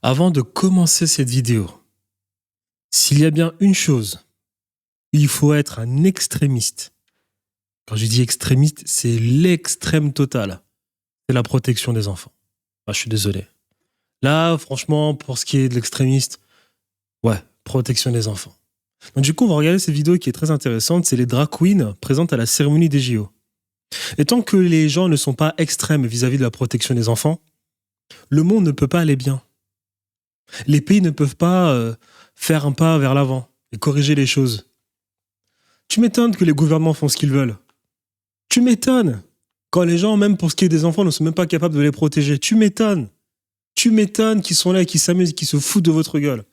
Avant de commencer cette vidéo, s'il y a bien une chose, il faut être un extrémiste. Quand je dis extrémiste, c'est l'extrême total. C'est la protection des enfants. Ah, je suis désolé. Là, franchement, pour ce qui est de l'extrémiste, ouais, protection des enfants. Donc du coup, on va regarder cette vidéo qui est très intéressante. C'est les drag queens présentes à la cérémonie des JO. Et tant que les gens ne sont pas extrêmes vis-à-vis de la protection des enfants, le monde ne peut pas aller bien. Les pays ne peuvent pas faire un pas vers l'avant et corriger les choses. Tu m'étonnes que les gouvernements font ce qu'ils veulent. Tu m'étonnes quand les gens, même pour ce qui est des enfants, ne sont même pas capables de les protéger. Tu m'étonnes. Tu m'étonnes qu'ils sont là et qu'ils s'amusent, qu'ils se foutent de votre gueule.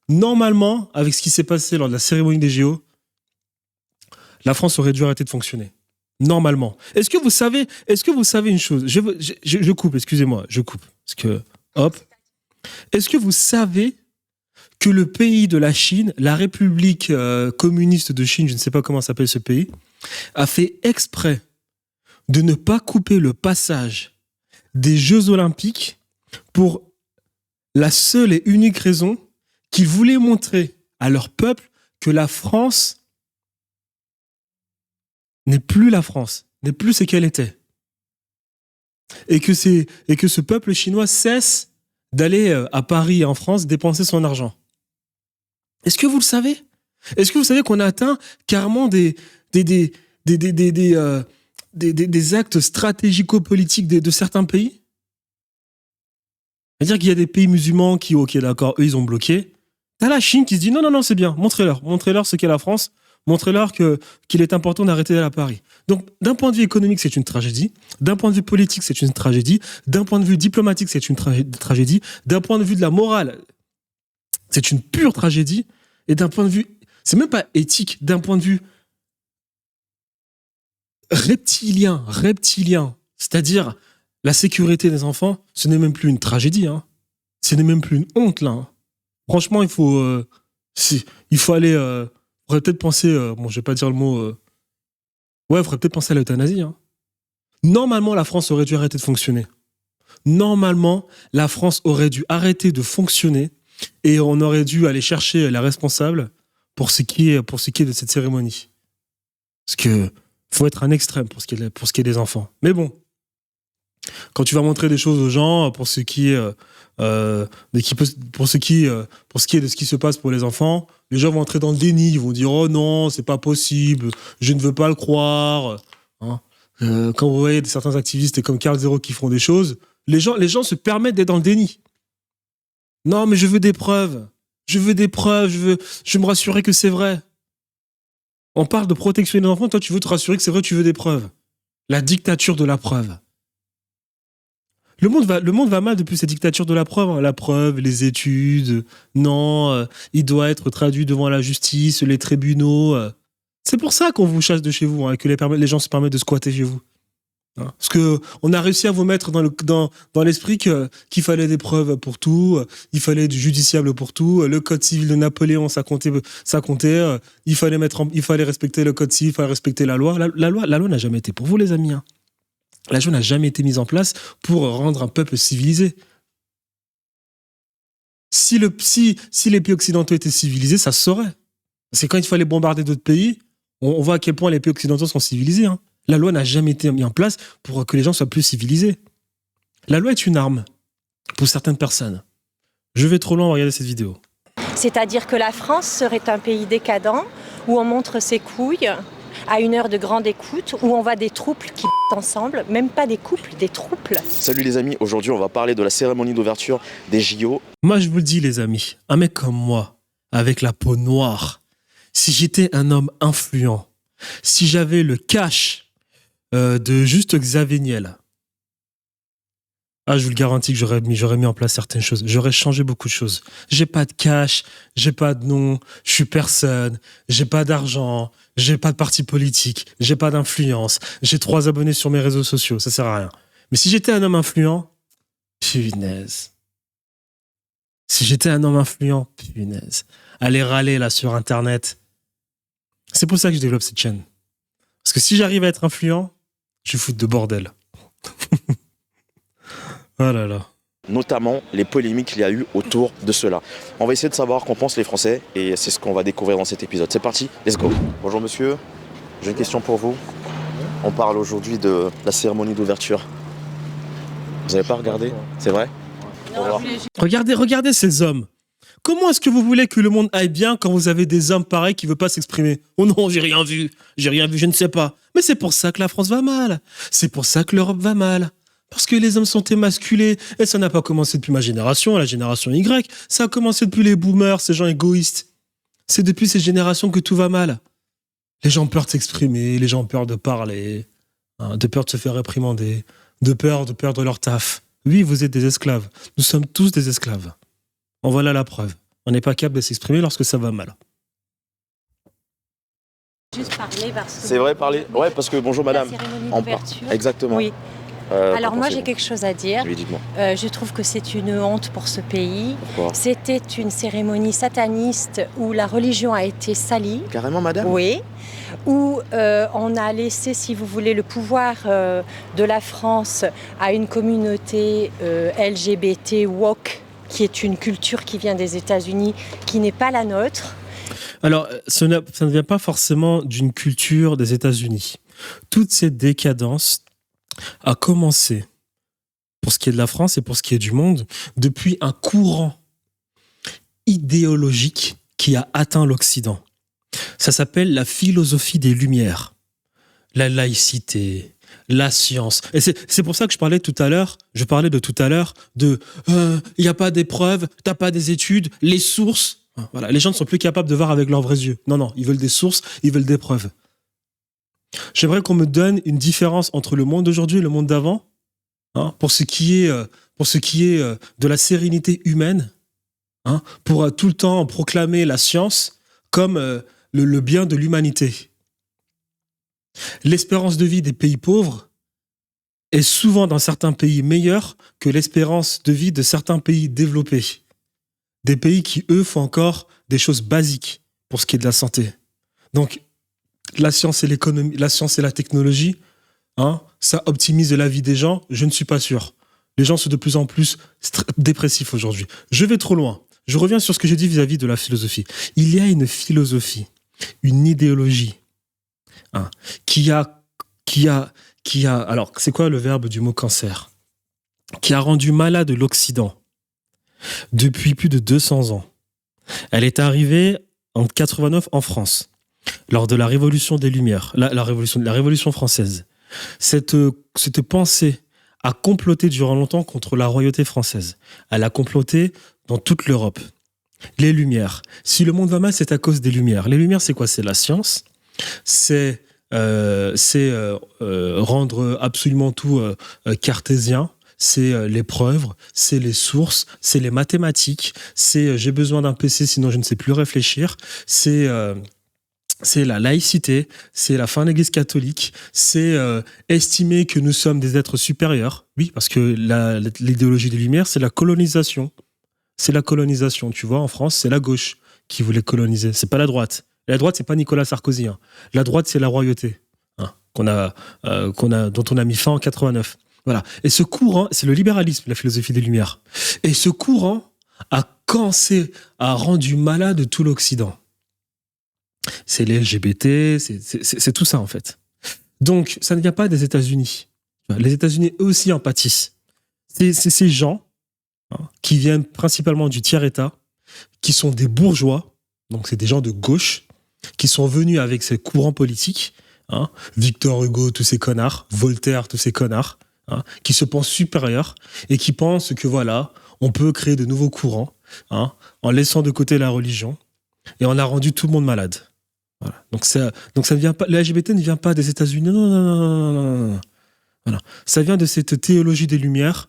Normalement, avec ce qui s'est passé lors de la cérémonie des JO, la France aurait dû arrêter de fonctionner. Normalement. Est-ce que vous savez une chose? Je coupe, excusez-moi, je coupe. Parce que, hop. Est-ce que vous savez que le pays de la Chine, la République communiste de Chine, je ne sais pas comment s'appelle ce pays, a fait exprès de ne pas couper le passage des Jeux Olympiques pour la seule et unique raison qu'ils voulaient montrer à leur peuple que la France n'est plus la France, n'est plus ce qu'elle était. Et que ce peuple chinois cesse d'aller à Paris et en France dépenser son argent. Est-ce que vous le savez? Est-ce que vous savez qu'on a atteint carrément des actes stratégico-politiques de certains pays? C'est-à-dire qu'il y a des pays musulmans qui, ok, d'accord, eux, ils ont bloqué. T'as la Chine qui se dit non, c'est bien, montrez-leur ce qu'est la France, montrez-leur qu'il est important d'arrêter d'aller à Paris. Donc, d'un point de vue économique, c'est une tragédie. D'un point de vue politique, c'est une tragédie. D'un point de vue diplomatique, c'est une tragédie. D'un point de vue de la morale, c'est une pure tragédie. Et d'un point de vue, c'est même pas éthique, d'un point de vue reptilien, c'est-à-dire la sécurité des enfants, ce n'est même plus une tragédie, hein. Ce n'est même plus une honte, là. Hein. Franchement, il faut aller, faudrait peut-être penser, bon, je vais pas dire le mot, ouais, faudrait peut-être penser à l'euthanasie, hein. Normalement, la France aurait dû arrêter de fonctionner. Normalement, la France aurait dû arrêter de fonctionner et on aurait dû aller chercher la responsable pour ce qui est de cette cérémonie. Parce que faut être un extrême pour ce qui est des enfants. Mais bon, quand tu vas montrer des choses aux gens pour ce qui est de ce qui se passe pour les enfants, les gens vont entrer dans le déni, ils vont dire oh non, c'est pas possible, je ne veux pas le croire. Hein. Quand vous voyez certains activistes comme Carl Zero qui font des choses, les gens se permettent d'être dans le déni. Non, mais je veux des preuves. Je veux me rassurer que c'est vrai. On parle de protection des enfants, toi tu veux te rassurer que c'est vrai, tu veux des preuves. La dictature de la preuve. Le monde va mal depuis cette dictature de la preuve. Hein. La preuve, les études, non, il doit être traduit devant la justice, les tribunaux. C'est pour ça qu'on vous chasse de chez vous, hein, que les gens se permettent de squatter chez vous. Hein. Parce qu'on a réussi à vous mettre dans l'esprit qu'il fallait des preuves pour tout, il fallait du judiciable pour tout. Le code civil de Napoléon, ça comptait. Il fallait respecter le code civil, il fallait respecter la loi. La loi n'a jamais été pour vous, les amis. Hein. La loi n'a jamais été mise en place pour rendre un peuple civilisé. Si les pays occidentaux étaient civilisés, ça se saurait. C'est quand il fallait bombarder d'autres pays, on voit à quel point les pays occidentaux sont civilisés. Hein. La loi n'a jamais été mise en place pour que les gens soient plus civilisés. La loi est une arme pour certaines personnes. Je vais trop loin, on va regarder cette vidéo. C'est-à-dire que la France serait un pays décadent où on montre ses couilles à une heure de grande écoute, où on voit des troupes qui ensemble, même pas des couples, des troupes. Salut les amis, aujourd'hui on va parler de la cérémonie d'ouverture des JO. Moi je vous le dis les amis, un mec comme moi, avec la peau noire, si j'étais un homme influent, si j'avais le cash de juste Xavier Niel, je vous le garantis que j'aurais mis en place certaines choses. J'aurais changé beaucoup de choses. J'ai pas de cash, j'ai pas de nom, je suis personne, j'ai pas d'argent, j'ai pas de parti politique, j'ai pas d'influence, j'ai 3 abonnés sur mes réseaux sociaux, ça sert à rien. Mais si j'étais un homme influent, punaise. Si j'étais un homme influent, punaise. Aller râler là sur Internet. C'est pour ça que je développe cette chaîne. Parce que si j'arrive à être influent, je vais foutre de bordel. Oh là là. notamment les polémiques qu'il y a eu autour de cela. On va essayer de savoir qu'en pensent les Français et c'est ce qu'on va découvrir dans cet épisode. C'est parti, let's go. Bonjour monsieur, j'ai une question pour vous. On parle aujourd'hui de la cérémonie d'ouverture. Vous n'avez pas regardé? C'est vrai? Regardez ces hommes. Comment est-ce que vous voulez que le monde aille bien quand vous avez des hommes pareils qui ne veulent pas s'exprimer? Oh non, j'ai rien vu, je ne sais pas. Mais c'est pour ça que la France va mal. C'est pour ça que l'Europe va mal. Parce que les hommes sont émasculés. Et ça n'a pas commencé depuis ma génération, la génération Y. Ça a commencé depuis les boomers, ces gens égoïstes. C'est depuis ces générations que tout va mal. Les gens ont peur de s'exprimer, les gens ont peur de parler, hein, de peur de se faire réprimander, de peur de perdre leur taf. Oui, vous êtes des esclaves. Nous sommes tous des esclaves. En voilà la preuve. On n'est pas capable de s'exprimer lorsque ça va mal. Juste parler parce que... C'est vrai, parler? Ouais, parce que bonjour madame. La cérémonie On d'ouverture. Exactement. Oui. Alors moi j'ai quelque chose à dire. Oui, dites-moi. Je trouve que c'est une honte pour ce pays. Pourquoi? C'était une cérémonie sataniste où la religion a été salie. Carrément madame? Oui. Où on a laissé, si vous voulez, le pouvoir de la France à une communauté LGBT woke, qui est une culture qui vient des États-Unis, qui n'est pas la nôtre. Alors, ça ne vient pas forcément d'une culture des États-Unis. Toute cette décadence a commencé, pour ce qui est de la France et pour ce qui est du monde, depuis un courant idéologique qui a atteint l'Occident. Ça s'appelle la philosophie des Lumières. La laïcité, la science. Et c'est pour ça que je parlais de tout à l'heure de il n'y a pas d'épreuves, t'as pas des études, les sources. Voilà, les gens ne sont plus capables de voir avec leurs vrais yeux. Non, ils veulent des sources, ils veulent des preuves. J'aimerais qu'on me donne une différence entre le monde d'aujourd'hui et le monde d'avant, hein, pour ce qui est de la sérénité humaine, hein, pour tout le temps proclamer la science comme le bien de l'humanité. L'espérance de vie des pays pauvres est souvent dans certains pays meilleure que l'espérance de vie de certains pays développés. Des pays qui, eux, font encore des choses basiques pour ce qui est de la santé. Donc, la science et l'économie, la science et la technologie, hein, ça optimise la vie des gens, je ne suis pas sûr. Les gens sont de plus en plus dépressifs aujourd'hui. Je vais trop loin. Je reviens sur ce que j'ai dit vis-à-vis de la philosophie. Il y a une philosophie, une idéologie, hein, qui a, alors, c'est quoi le verbe du mot cancer? Qui a rendu malade l'Occident depuis plus de 200 ans. Elle est arrivée en 89 en France, lors de la Révolution des Lumières, la Révolution française. Cette pensée a comploté durant longtemps contre la royauté française. Elle a comploté dans toute l'Europe. Les Lumières. Si le monde va mal, c'est à cause des Lumières. Les Lumières, c'est quoi? C'est la science. C'est rendre absolument tout cartésien. C'est les preuves, c'est les sources, c'est les mathématiques, c'est j'ai besoin d'un PC sinon je ne sais plus réfléchir, c'est la laïcité, c'est la fin de l'Église catholique, c'est estimer que nous sommes des êtres supérieurs. Oui, parce que l'idéologie des Lumières, c'est la colonisation. C'est la colonisation, tu vois, en France, c'est la gauche qui voulait coloniser, c'est pas la droite. La droite, c'est pas Nicolas Sarkozy. Hein. La droite, c'est la royauté, hein, dont on a mis fin en 89. Voilà. Et ce courant, c'est le libéralisme, la philosophie des Lumières. Et ce courant a rendu malade tout l'Occident. C'est les LGBT, c'est tout ça en fait. Donc, ça ne vient pas des États-Unis. Les États-Unis, eux aussi, en pâtissent. C'est ces gens, hein, qui viennent principalement du tiers-État, qui sont des bourgeois, donc c'est des gens de gauche, qui sont venus avec ces courants politiques, hein, Victor Hugo, tous ces connards, Voltaire, tous ces connards, hein, qui se pensent supérieurs et qui pensent que voilà, on peut créer de nouveaux courants, hein, en laissant de côté la religion, et on a rendu tout le monde malade. Voilà. Donc ça ne vient pas, le LGBT ne vient pas des États-Unis, non. Voilà. Ça vient de cette théologie des Lumières,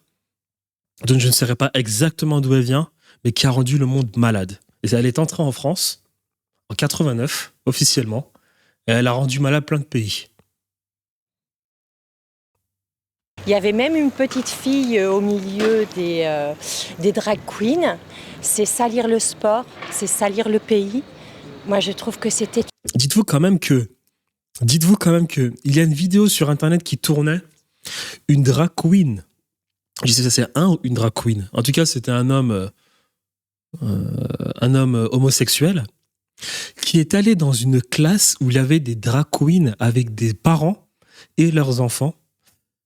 dont je ne saurais pas exactement d'où elle vient, mais qui a rendu le monde malade. Et elle est entrée en France en 89, officiellement, et elle a rendu malade plein de pays. Il y avait même une petite fille au milieu des drag queens. C'est salir le sport, c'est salir le pays. Moi, je trouve que c'était... Dites-vous quand même que il y a une vidéo sur Internet qui tournait, une drag queen Je sais si c'est un ou une drag queen. En tout cas, c'était un homme homosexuel qui est allé dans une classe où il y avait des drag queens avec des parents et leurs enfants.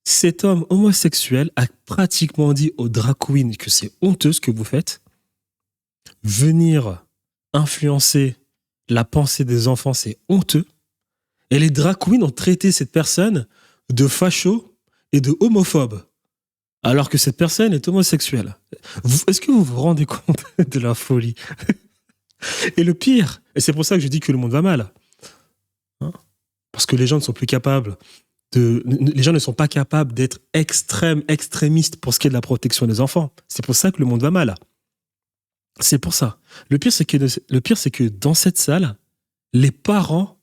Cet homme homosexuel a pratiquement dit aux drag queens que c'est honteux ce que vous faites. Venir influencer la pensée des enfants, c'est honteux. Et les drag queens ont traité cette personne de facho et de homophobe, alors que cette personne est homosexuelle. Est-ce que vous vous rendez compte de la folie? Et le pire, et c'est pour ça que je dis que le monde va mal, hein, parce que les gens ne sont plus capables les gens ne sont pas capables d'être extrémistes pour ce qui est de la protection des enfants. C'est pour ça que le monde va mal. C'est pour ça. Le pire, c'est que dans cette salle, les parents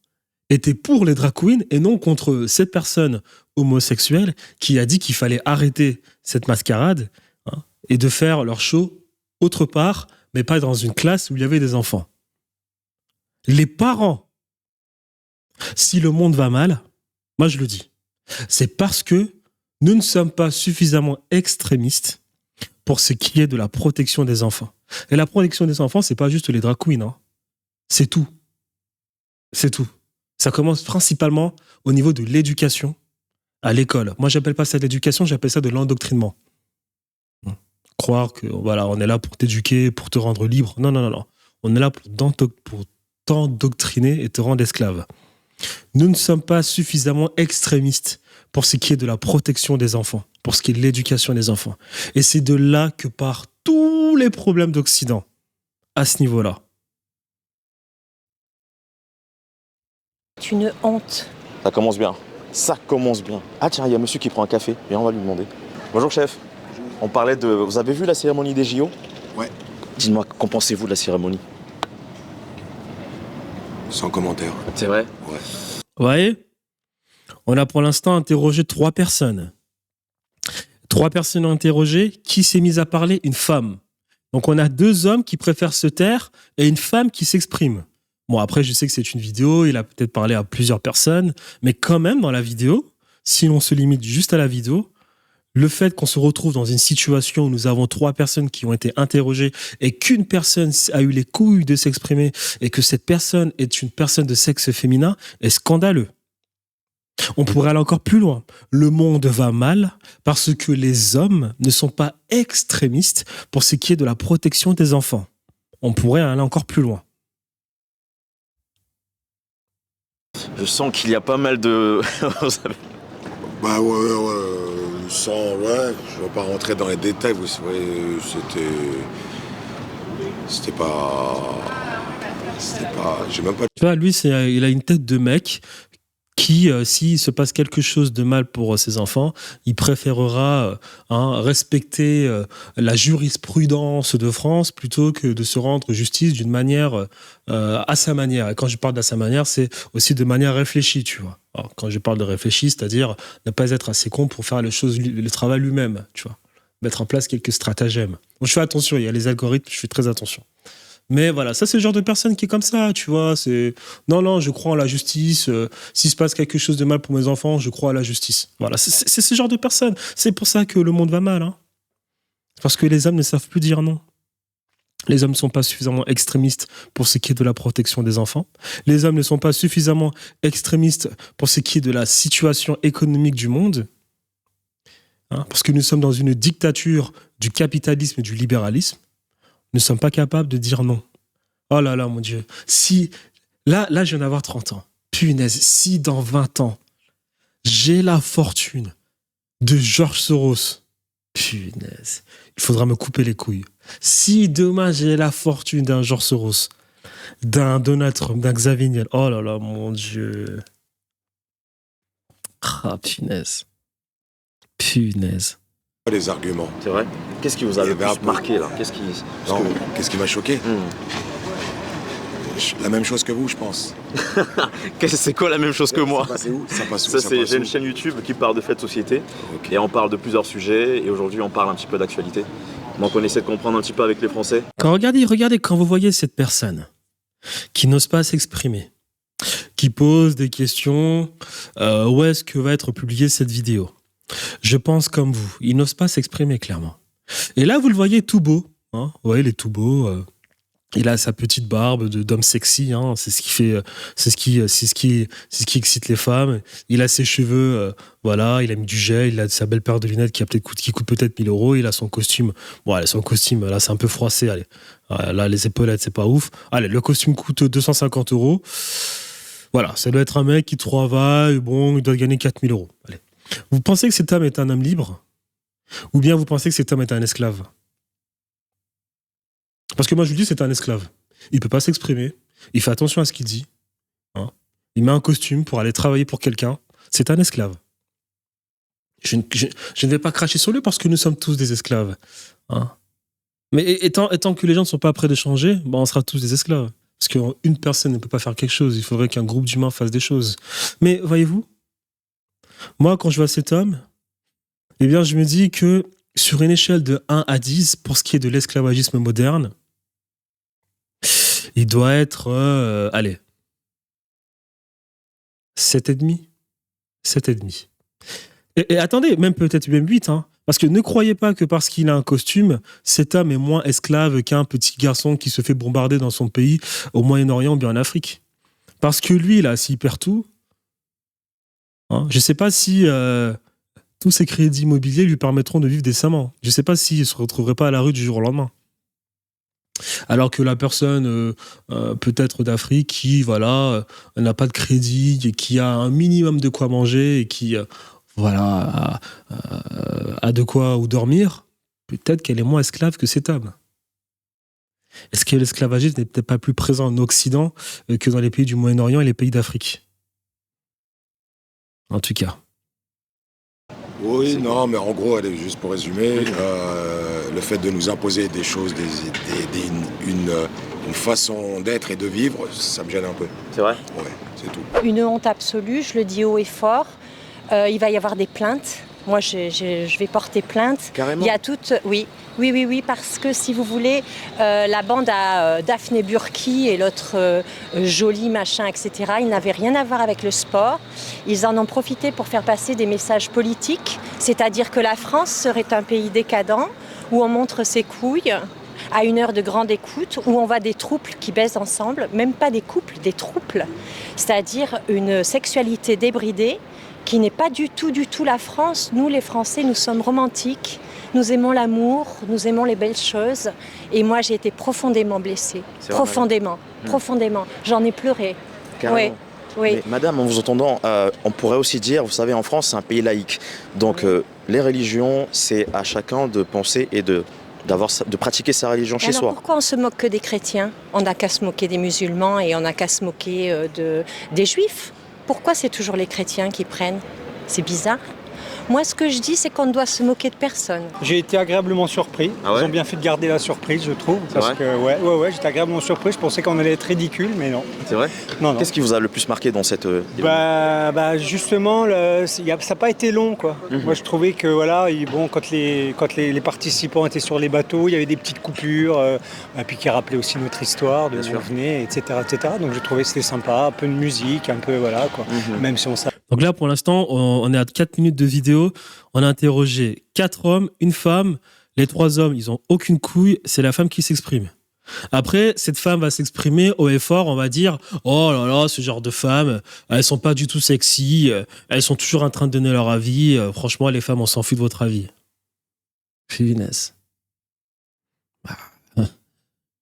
étaient pour les drag queens et non contre cette personne homosexuelle qui a dit qu'il fallait arrêter cette mascarade, hein, et de faire leur show autre part, mais pas dans une classe où il y avait des enfants. Les parents, si le monde va mal, moi je le dis, c'est parce que nous ne sommes pas suffisamment extrémistes pour ce qui est de la protection des enfants. Et la protection des enfants, c'est pas juste les drag queens, hein. C'est tout. C'est tout. Ça commence principalement au niveau de l'éducation à l'école. Moi, j'appelle pas ça de l'éducation, j'appelle ça de l'endoctrinement. Croire que voilà, on est là pour t'éduquer, pour te rendre libre. Non, non, non, non. On est là pour t'endoctriner et te rendre esclave. Nous ne sommes pas suffisamment extrémistes pour ce qui est de la protection des enfants, pour ce qui est de l'éducation des enfants. Et c'est de là que partent tous les problèmes d'Occident, à ce niveau-là. C'est une honte. Ça commence bien. Ça commence bien. Ah tiens, il y a un monsieur qui prend un café. Viens, on va lui demander. Bonjour chef. On parlait de... Vous avez vu la cérémonie des JO? Ouais. Dites-moi, qu'en pensez-vous de la cérémonie? Sans commentaire. C'est vrai? Ouais. Vous voyez, on a pour l'instant interrogé 3 personnes. 3 personnes interrogées. Qui s'est mise à parler? Une femme. Donc on a 2 hommes qui préfèrent se taire et une femme qui s'exprime. Bon, après, je sais que c'est une vidéo, il a peut-être parlé à plusieurs personnes, mais quand même, dans la vidéo, si l'on se limite juste à la vidéo, le fait qu'on se retrouve dans une situation où nous avons 3 personnes qui ont été interrogées et qu'une personne a eu les couilles de s'exprimer et que cette personne est une personne de sexe féminin est scandaleux. On pourrait aller encore plus loin. Le monde va mal parce que les hommes ne sont pas extrémistes pour ce qui est de la protection des enfants. On pourrait aller encore plus loin. Je sens qu'il y a pas mal de... Bah ouais, sans... Ouais, je vais pas rentrer dans les détails, vous savez, c'était pas... J'ai même pas... Tu vois, lui, il a une tête de mec qui, s'il se passe quelque chose de mal pour ses enfants, il préférera respecter la jurisprudence de France plutôt que de se rendre justice d'une manière à sa manière. Et quand je parle d'à sa manière, c'est aussi de manière réfléchie, tu vois. Alors, quand je parle de réfléchi, c'est-à-dire ne pas être assez con pour faire le travail lui-même, tu vois. Mettre en place quelques stratagèmes. Bon, je fais attention, il y a les algorithmes, je fais très attention. Mais voilà, ça c'est le genre de personne qui est comme ça, tu vois. C'est non, je crois en la justice. S'il se passe quelque chose de mal pour mes enfants, je crois à la justice. Voilà, c'est ce genre de personne. C'est pour ça que le monde va mal, hein. Parce que les hommes ne savent plus dire non. Les hommes ne sont pas suffisamment extrémistes pour ce qui est de la protection des enfants. Les hommes ne sont pas suffisamment extrémistes pour ce qui est de la situation économique du monde. Hein, parce que nous sommes dans une dictature du capitalisme et du libéralisme. Nous ne sommes pas capables de dire non. Oh là là, mon Dieu. Si, là, je viens d'avoir 30 ans. Punaise, si dans 20 ans, j'ai la fortune de George Soros, punaise, il faudra me couper les couilles. Si demain, j'ai la fortune d'un George Soros, d'un Donald Trump, d'un Xavier Niel, oh là là, mon Dieu. Ah, punaise. Punaise. Les arguments. C'est vrai? Qu'est-ce qui vous a le plus marqué, là? Qu'est-ce qui m'a choqué? La même chose que vous, je pense. C'est quoi la même chose que moi? Ça passe où? J'ai une chaîne YouTube qui parle de faits de société. Okay. Et on parle de plusieurs sujets. Et aujourd'hui, on parle un petit peu d'actualité. Donc, on essaie de comprendre un petit peu avec les Français. Regardez, quand vous voyez cette personne qui n'ose pas s'exprimer, qui pose des questions, où est-ce que va être publiée cette vidéo? Je pense comme vous. Il n'ose pas s'exprimer clairement. Et là, vous le voyez tout beau. Hein. Ouais, il est tout beau. Il a sa petite barbe d'homme sexy. Hein. C'est ce qui fait, c'est ce qui excite les femmes. Il a ses cheveux, voilà. Il a mis du gel. Il a sa belle paire de lunettes qui coûte peut-être 1 000 euros. Il a son costume. Bon, allez, son costume, là, c'est un peu froissé. Allez, là, les épaulettes, c'est pas ouf. Allez, le costume coûte 250 euros. Voilà, ça doit être un mec qui travaille. Bon, il doit gagner 4 000 euros. Allez. Vous pensez que cet homme est un homme libre? Ou bien vous pensez que cet homme est un esclave? Parce que moi, je vous dis, c'est un esclave. Il peut pas s'exprimer. Il fait attention à ce qu'il dit. Hein. Il met un costume pour aller travailler pour quelqu'un. C'est un esclave. Je ne vais pas cracher sur lui parce que nous sommes tous des esclaves. Hein. Mais étant que les gens ne sont pas prêts de changer, ben on sera tous des esclaves. Parce qu'une personne ne peut pas faire quelque chose. Il faudrait qu'un groupe d'humains fasse des choses. Mais voyez-vous, moi, quand je vois cet homme, eh bien, je me dis que sur une échelle de 1 à 10, pour ce qui est de l'esclavagisme moderne, il doit être, allez, 7,5. 7,5. Et attendez, même peut-être même 8, hein, parce que ne croyez pas que parce qu'il a un costume, cet homme est moins esclave qu'un petit garçon qui se fait bombarder dans son pays, au Moyen-Orient ou bien en Afrique. Parce que lui, là, s'il perd tout, hein, je ne sais pas si tous ces crédits immobiliers lui permettront de vivre décemment. Je ne sais pas s'il ne se retrouverait pas à la rue du jour au lendemain. Alors que la personne, peut-être d'Afrique, qui voilà, n'a pas de crédit, et qui a un minimum de quoi manger et qui voilà, a de quoi ou dormir, peut-être qu'elle est moins esclave que cet homme. Est-ce que l'esclavagisme n'est peut-être pas plus présent en Occident que dans les pays du Moyen-Orient et les pays d'Afrique? En tout cas. Oui, non, mais en gros, allez, juste pour résumer, le fait de nous imposer des choses, une façon d'être et de vivre, ça me gêne un peu. C'est vrai? Ouais, c'est tout. Une honte absolue, je le dis haut et fort. Il va y avoir des plaintes. Moi, je vais porter plainte. Carrément? Il y a toutes... Oui, parce que si vous voulez, la bande à Daphné Burki et l'autre Jolie machin, etc., ils n'avaient rien à voir avec le sport. Ils en ont profité pour faire passer des messages politiques, c'est-à-dire que la France serait un pays décadent, où on montre ses couilles à une heure de grande écoute, où on voit des trouples qui baisent ensemble, même pas des couples, des trouples, c'est-à-dire une sexualité débridée, qui n'est pas du tout la France. Nous, les Français, nous sommes romantiques, nous aimons l'amour, nous aimons les belles choses. Et moi, j'ai été profondément blessée. Profondément. J'en ai pleuré. Carrément. Oui. Mais, madame, en vous entendant, on pourrait aussi dire, vous savez, en France, c'est un pays laïque. Donc, les religions, c'est à chacun de penser et de pratiquer sa religion chez soi. Pourquoi on se moque que des chrétiens? On n'a qu'à se moquer des musulmans et on n'a qu'à se moquer des juifs. Pourquoi c'est toujours les chrétiens qui prennent? C'est bizarre. Moi, ce que je dis, c'est qu'on ne doit se moquer de personne. J'ai été agréablement surpris. Ah ouais? Ils ont bien fait de garder la surprise, je trouve. Parce que, ouais, j'étais agréablement surpris. Je pensais qu'on allait être ridicule, mais non. C'est vrai? Non. Qu'est-ce qui vous a le plus marqué dans cette... Justement, ça n'a pas été long, quoi. Moi, je trouvais que, voilà, quand les participants étaient sur les bateaux, il y avait des petites coupures, et puis qui rappelaient aussi notre histoire, d'où on venait, etc., etc. Donc, je trouvais que c'était sympa, un peu de musique, un peu, voilà, quoi. Même si on savait. Donc là, pour l'instant, on est à 4 minutes de vidéo. On a interrogé 4 hommes, une femme. Les 3 hommes, ils n'ont aucune couille. C'est la femme qui s'exprime. Après, cette femme va s'exprimer haut et fort. On va dire, oh là là, ce genre de femmes, elles sont pas du tout sexy. Elles sont toujours en train de donner leur avis. Franchement, les femmes, on s'en fout de votre avis. Finesse.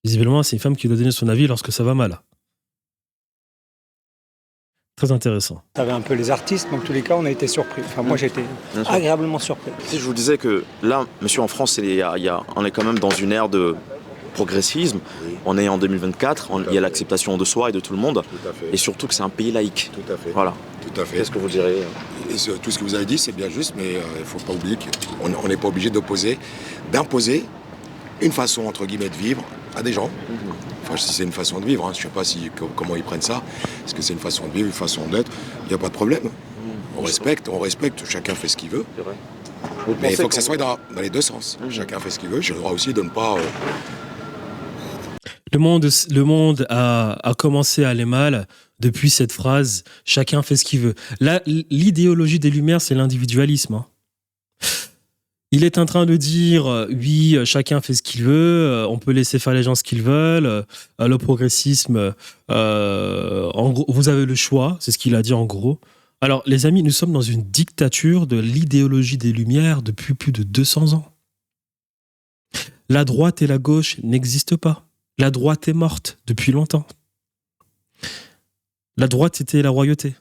Visiblement, c'est une femme qui doit donner son avis lorsque ça va mal. Très intéressant. Ça avait un peu les artistes, mais en tous les cas, on a été surpris. Enfin, moi, j'ai été agréablement surpris. Si je vous disais que là, monsieur, en France, on est quand même dans une ère de progressisme. Oui. On est en 2024, il y a l'acceptation de soi et de tout le monde. Tout à fait. Et surtout que c'est un pays laïque. Tout à fait. Voilà. Tout à fait. Qu'est-ce que vous direz? Et tout ce que vous avez dit, c'est bien juste, mais il ne faut pas oublier qu'on n'est pas obligé d'imposer une façon, entre guillemets, de vivre à des gens. Enfin, si c'est une façon de vivre, hein, je ne sais pas comment ils prennent ça. Est-ce que c'est une façon de vivre, une façon d'être? Il n'y a pas de problème. On respecte, chacun fait ce qu'il veut. C'est vrai. Mais il faut que ça soit dans les deux sens. Chacun fait ce qu'il veut. J'ai le droit aussi de ne pas... Le monde a commencé à aller mal depuis cette phrase « chacun fait ce qu'il veut ». Là, l'idéologie des Lumières, c'est l'individualisme. Hein. Il est en train de dire, oui, chacun fait ce qu'il veut, on peut laisser faire les gens ce qu'ils veulent, le progressisme, en gros, vous avez le choix, c'est ce qu'il a dit en gros. Alors, les amis, nous sommes dans une dictature de l'idéologie des Lumières depuis plus de 200 ans. La droite et la gauche n'existent pas. La droite est morte depuis longtemps. La droite, c'était la royauté.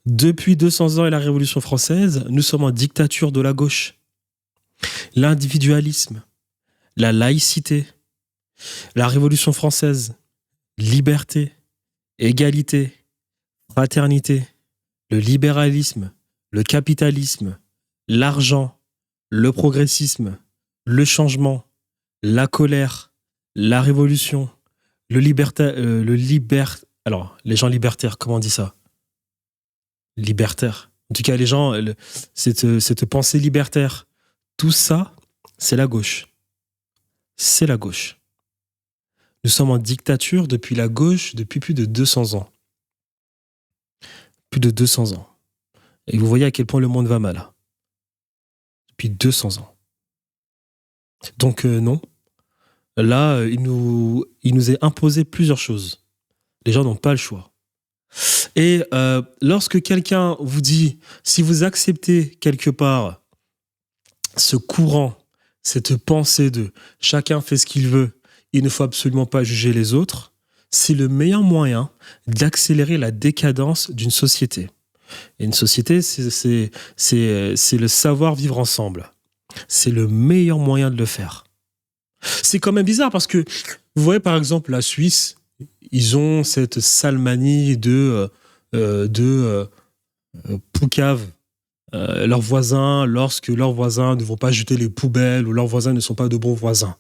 Depuis 200 ans et la Révolution française, nous sommes en dictature de la gauche. L'individualisme, la laïcité, la Révolution française, liberté, égalité, fraternité, le libéralisme, le capitalisme, l'argent, le progressisme, le changement, la colère, la révolution, alors, les gens libertaires, comment on dit ça? Libertaire. En tout cas, les gens, cette pensée libertaire, tout ça, c'est la gauche. C'est la gauche. Nous sommes en dictature depuis la gauche depuis plus de 200 ans. Plus de 200 ans. Et vous voyez à quel point le monde va mal. Depuis 200 ans. Donc non. Là, il nous est imposé plusieurs choses. Les gens n'ont pas le choix. Et lorsque quelqu'un vous dit, si vous acceptez quelque part ce courant, cette pensée de chacun fait ce qu'il veut, il ne faut absolument pas juger les autres, c'est le meilleur moyen d'accélérer la décadence d'une société. Et une société, c'est le savoir vivre ensemble. C'est le meilleur moyen de le faire. C'est quand même bizarre parce que, vous voyez par exemple la Suisse, ils ont cette sale manie de poucave leurs voisins lorsque leurs voisins ne vont pas jeter les poubelles ou leurs voisins ne sont pas de bons voisins.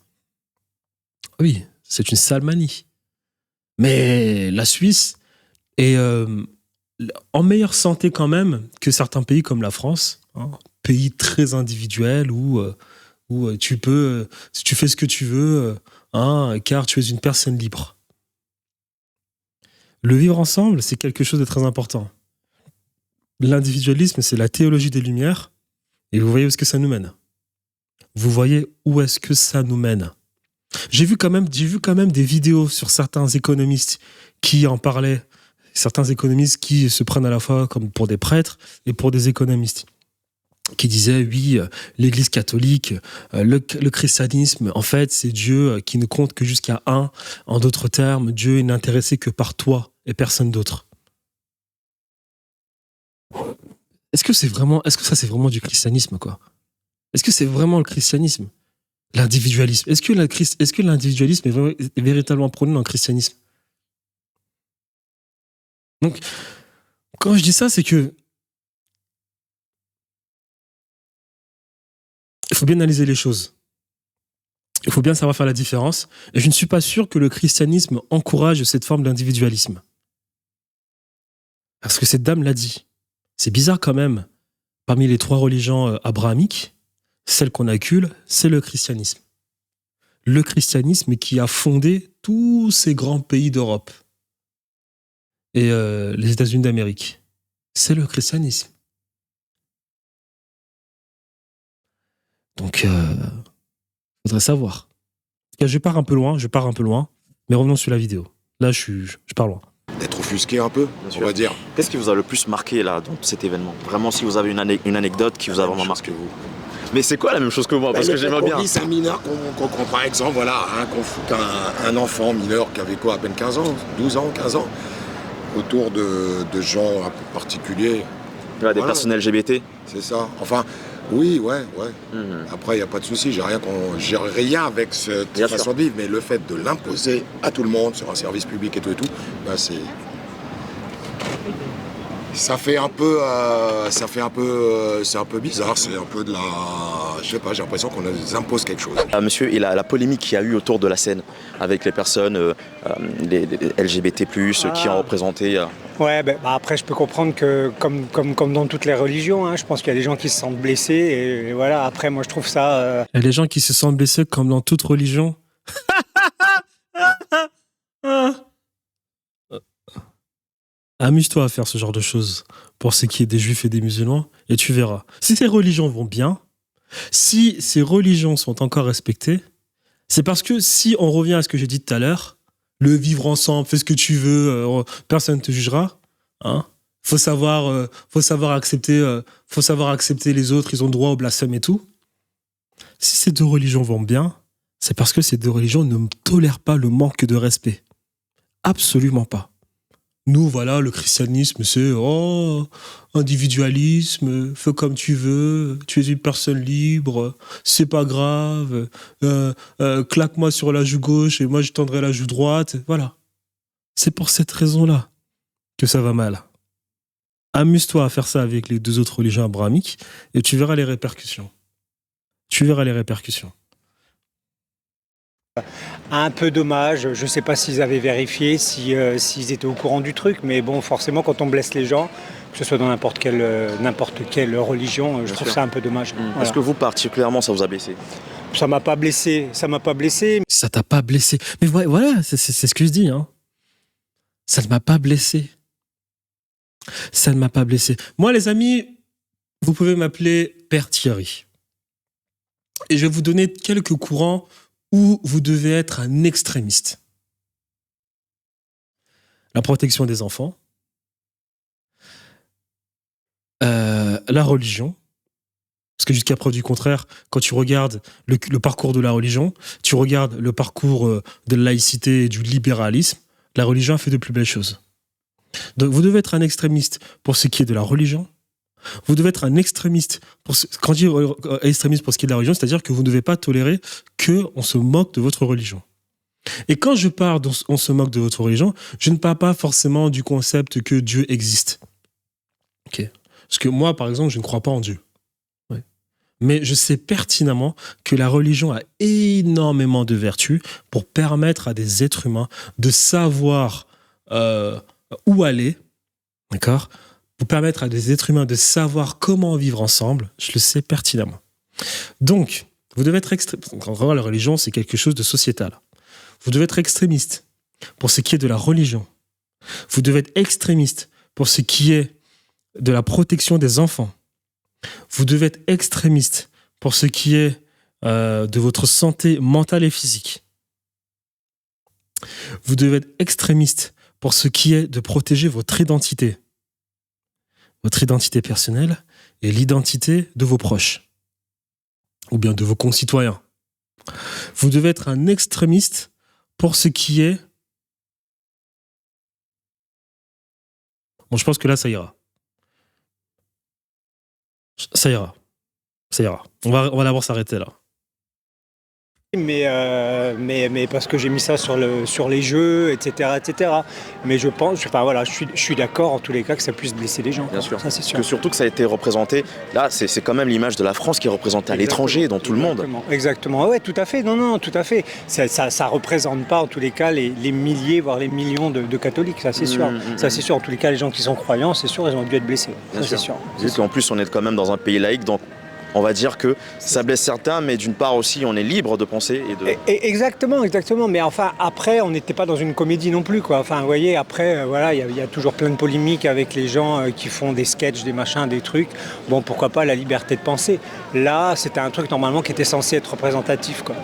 Oui, c'est une sale manie. Mais la Suisse est en meilleure santé quand même que certains pays comme la France, hein, pays très individuel où tu peux, si tu fais ce que tu veux, hein, car tu es une personne libre. Le vivre ensemble, c'est quelque chose de très important. L'individualisme, c'est la théologie des Lumières, et vous voyez où est-ce que ça nous mène. Vous voyez où est-ce que ça nous mène. J'ai vu quand même des vidéos sur certains économistes qui en parlaient, certains économistes qui se prennent à la fois comme pour des prêtres et pour des économistes, qui disaient, oui, l'Église catholique, le christianisme, en fait, c'est Dieu qui ne compte que jusqu'à 1. En d'autres termes, Dieu n'est intéressé que par toi et personne d'autre. Est-ce que ça, c'est vraiment du christianisme, quoi? Est-ce que c'est vraiment le christianisme? L'individualisme. Est-ce que l'individualisme est véritablement prôné dans le christianisme? Donc, quand je dis ça, c'est que il faut bien analyser les choses. Il faut bien savoir faire la différence. Et je ne suis pas sûr que le christianisme encourage cette forme d'individualisme. Parce que cette dame l'a dit. C'est bizarre quand même. Parmi les 3 religions abrahamiques, celle qu'on accule, c'est le christianisme. Le christianisme qui a fondé tous ces grands pays d'Europe et les États-Unis d'Amérique. C'est le christianisme. Donc, faudrait savoir. Je pars un peu loin, mais revenons sur la vidéo. Là, je pars loin. D'être offusqué un peu, on va dire. Qu'est-ce qui vous a le plus marqué là dans cet événement? Vraiment, si vous avez une anecdote qui vous a vraiment marqué. Que vous. Mais c'est quoi la même chose que moi? Parce que j'aimerais bien. On dit c'est un mineur par exemple, voilà, qu'on fout un enfant mineur qui avait quoi, à peine 15 ans, 12 ans, 15 ans, autour de gens un peu particuliers. Ouais, des personnes LGBT. C'est ça. Enfin, oui, ouais. Après, il n'y a pas de souci, j'ai rien avec cette façon de vivre, mais le fait de l'imposer à tout le monde sur un service public et tout, ben c'est c'est un peu bizarre, c'est un peu de la, je sais pas, j'ai l'impression qu'on nous impose quelque chose. Monsieur, et la polémique qu'il y a eu autour de la scène avec les personnes les LGBT+, qui ont représenté. Ouais, après je peux comprendre que comme dans toutes les religions, hein, je pense qu'il y a des gens qui se sentent blessés et voilà. Après, moi je trouve ça. Il y a des gens qui se sentent blessés comme dans toute religion. Amuse-toi à faire ce genre de choses pour ce qui est des juifs et des musulmans, et tu verras. Si ces religions vont bien, si ces religions sont encore respectées, c'est parce que si on revient à ce que j'ai dit tout à l'heure, le vivre ensemble, fais ce que tu veux, personne ne te jugera. Hein. Faut savoir accepter les autres, ils ont droit au blasphème et tout. Si ces deux religions vont bien, c'est parce que ces deux religions ne tolèrent pas le manque de respect. Absolument pas. Nous, voilà, le christianisme, c'est individualisme, fais comme tu veux, tu es une personne libre, c'est pas grave, claque-moi sur la joue gauche et moi je tendrai la joue droite. Voilà. C'est pour cette raison-là que ça va mal. Amuse-toi à faire ça avec les deux autres religions abrahamiques et tu verras les répercussions. Tu verras les répercussions. Un peu dommage, je ne sais pas s'ils avaient vérifié, s'ils étaient au courant du truc, mais bon, forcément, quand on blesse les gens, que ce soit dans n'importe quelle religion, je trouve ça un peu dommage. Voilà. Est-ce que vous, particulièrement, ça vous a blessé? Ça m'a pas blessé. Ça t'a pas blessé. Mais voilà, c'est ce que je dis. Hein. Ça ne m'a pas blessé. Ça ne m'a pas blessé. Moi, les amis, vous pouvez m'appeler Père Thierry. Et je vais vous donner quelques courants où vous devez être un extrémiste. La protection des enfants, la religion, parce que jusqu'à preuve du contraire, quand tu regardes le parcours de la religion, tu regardes le parcours de la laïcité et du libéralisme, la religion a fait de plus belles choses. Donc vous devez être un extrémiste pour ce qui est de la religion. Vous devez être un extrémiste quand je dis extrémiste pour ce qui est de la religion, c'est-à-dire que vous ne devez pas tolérer qu'on se moque de votre religion. Et quand je parle on se moque de votre religion, je ne parle pas forcément du concept que Dieu existe. Okay. Parce que moi, par exemple, je ne crois pas en Dieu. Ouais. Mais je sais pertinemment que la religion a énormément de vertus pour permettre à des êtres humains de savoir où aller, d'accord ? Pour permettre à des êtres humains de savoir comment vivre ensemble, je le sais pertinemment. Donc, vous devez être extrémiste. La religion, c'est quelque chose de sociétal. Vous devez être extrémiste pour ce qui est de la religion. Vous devez être extrémiste pour ce qui est de la protection des enfants. Vous devez être extrémiste pour ce qui est de votre santé mentale et physique. Vous devez être extrémiste pour ce qui est de protéger votre identité personnelle et l'identité de vos proches ou bien de vos concitoyens. Vous devez être un extrémiste pour ce qui est... Bon, je pense que là, ça ira. Ça ira. On va d'abord s'arrêter là. Mais parce que j'ai mis ça sur les jeux, etc. Mais je pense, enfin voilà, je suis d'accord en tous les cas que ça puisse blesser les gens. Bien sûr. Ça, c'est sûr. Que surtout que ça a été représenté, là, c'est quand même l'image de la France qui est représentée à l'étranger, dans tout le monde. Exactement. Ouais, tout à fait. Non, tout à fait. Ça représente pas en tous les cas les milliers, voire les millions de catholiques. Ça, c'est sûr. Ça, c'est sûr. En tous les cas, les gens qui sont croyants, c'est sûr, ils ont dû être blessés. Bien ça, sûr. c'est sûr. Vu qu'en plus, on est quand même dans un pays laïque, donc on va dire que ça blesse certains, mais d'une part aussi, on est libre de penser et de... Exactement. Mais enfin, après, on n'était pas dans une comédie non plus, quoi. Enfin, vous voyez, après, voilà, il y a toujours plein de polémiques avec les gens qui font des sketchs, des machins, des trucs. Bon, pourquoi pas la liberté de penser. Là, c'était un truc normalement qui était censé être représentatif, quoi.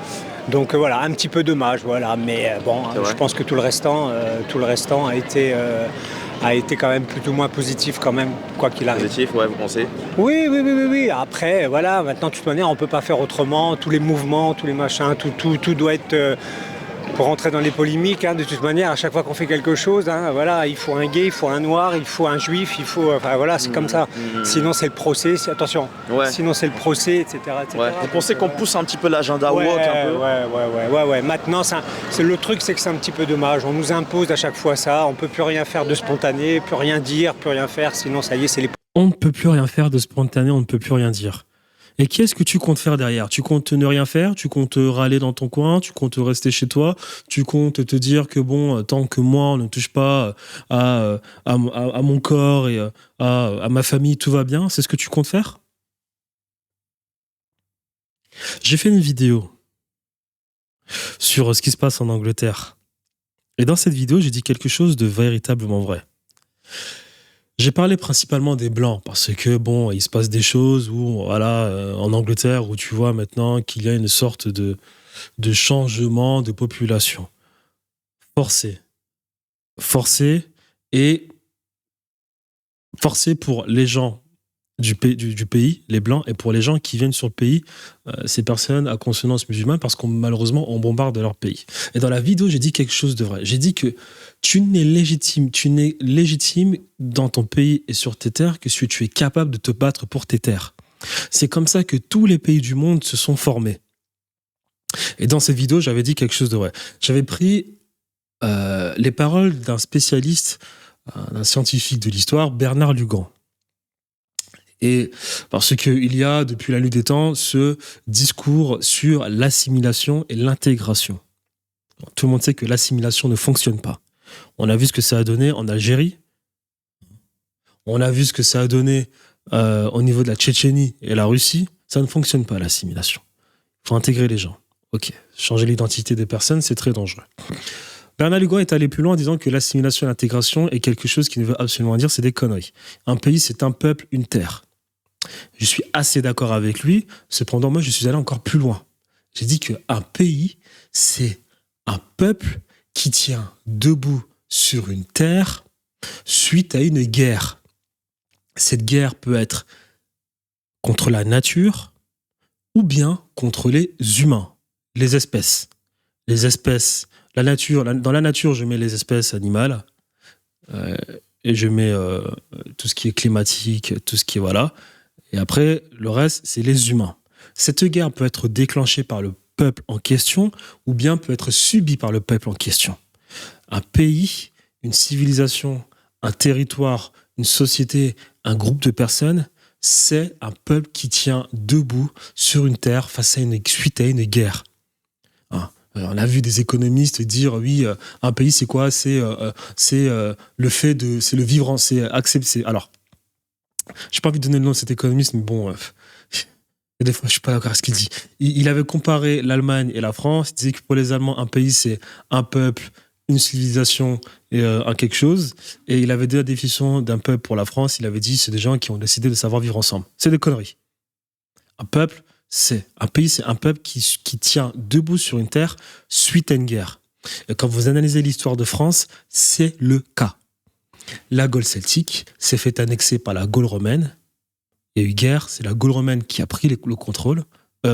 Donc voilà, un petit peu dommage, voilà. Mais bon, je pense que tout le restant a été quand même plutôt moins positif quand même, quoi qu'il arrive. Positif, ouais, vous pensez? Oui. Après, voilà, maintenant, de toute manière, on ne peut pas faire autrement. Tous les mouvements, tous les machins, tout doit être... pour rentrer dans les polémiques, de toute manière, à chaque fois qu'on fait quelque chose, voilà, il faut un gay, il faut un noir, il faut un juif, il faut... Enfin, voilà, c'est comme ça. Sinon, c'est le procès, attention. Ouais. Sinon, c'est le procès, etc. Ouais. Vous pensez qu'on pousse un petit peu l'agenda woke un peu? Ouais. Maintenant, le truc, c'est que c'est un petit peu dommage. On nous impose à chaque fois ça. On ne peut plus rien faire de spontané, plus rien dire, plus rien faire. Sinon, ça y est, c'est les... On ne peut plus rien faire de spontané, on ne peut plus rien dire. Et qu'est-ce que tu comptes faire derrière? Tu comptes ne rien faire? Tu comptes râler dans ton coin? Tu comptes rester chez toi? Tu comptes te dire que bon, tant que moi, on ne touche pas à mon corps et à ma famille, tout va bien? C'est ce que tu comptes faire? J'ai fait une vidéo sur ce qui se passe en Angleterre. Et dans cette vidéo, j'ai dit quelque chose de véritablement vrai. J'ai parlé principalement des Blancs parce que, bon, il se passe des choses où, voilà, en Angleterre, où tu vois maintenant qu'il y a une sorte de changement de population. Forcé. Forcé et forcé pour les gens du pays, les Blancs, et pour les gens qui viennent sur le pays, ces personnes à consonance musulmane, parce qu'on malheureusement on bombarde leur pays. Et dans la vidéo, j'ai dit quelque chose de vrai. J'ai dit que tu n'es légitime dans ton pays et sur tes terres que si tu es capable de te battre pour tes terres. C'est comme ça que tous les pays du monde se sont formés. Et dans cette vidéo, j'avais dit quelque chose de vrai. J'avais pris les paroles d'un spécialiste, d'un scientifique de l'histoire, Bernard Lugan. Et parce qu'il y a, depuis la nuit des temps, ce discours sur l'assimilation et l'intégration. Tout le monde sait que l'assimilation ne fonctionne pas. On a vu ce que ça a donné en Algérie. On a vu ce que ça a donné au niveau de la Tchétchénie et la Russie. Ça ne fonctionne pas, l'assimilation. Il faut intégrer les gens. Ok, changer l'identité des personnes, c'est très dangereux. Bernard Lugan est allé plus loin en disant que l'assimilation et l'intégration est quelque chose qui ne veut absolument dire, c'est des conneries. Un pays, c'est un peuple, une terre. Je suis assez d'accord avec lui. Cependant, moi, je suis allé encore plus loin. J'ai dit qu'un pays, c'est un peuple qui tient debout sur une terre suite à une guerre. Cette guerre peut être contre la nature ou bien contre les humains, les espèces. Les espèces, la nature. Dans la nature, je mets les espèces animales et je mets tout ce qui est climatique, tout ce qui est voilà. Et après, le reste, c'est les humains. Cette guerre peut être déclenchée par le peuple en question ou bien peut être subie par le peuple en question. Un pays, une civilisation, un territoire, une société, un groupe de personnes, c'est un peuple qui tient debout sur une terre suite à une guerre. On a vu des économistes dire oui, un pays c'est quoi ? C'est le fait de, c'est le vivre, c'est accepter. Alors, j'ai pas envie de donner le nom de cet économiste, mais bon, des fois je suis pas d'accord avec ce qu'il dit. Il avait comparé l'Allemagne et la France. Il disait que pour les Allemands, un pays c'est un peuple, une civilisation et un quelque chose. Et il avait dit la définition d'un peuple pour la France. Il avait dit c'est des gens qui ont décidé de savoir vivre ensemble. C'est des conneries. Un peuple, c'est un pays, c'est un peuple qui tient debout sur une terre suite à une guerre. Et quand vous analysez l'histoire de France, c'est le cas. La Gaule celtique s'est fait annexer par la Gaule romaine. Il y a eu guerre, c'est la Gaule romaine qui a pris le contrôle.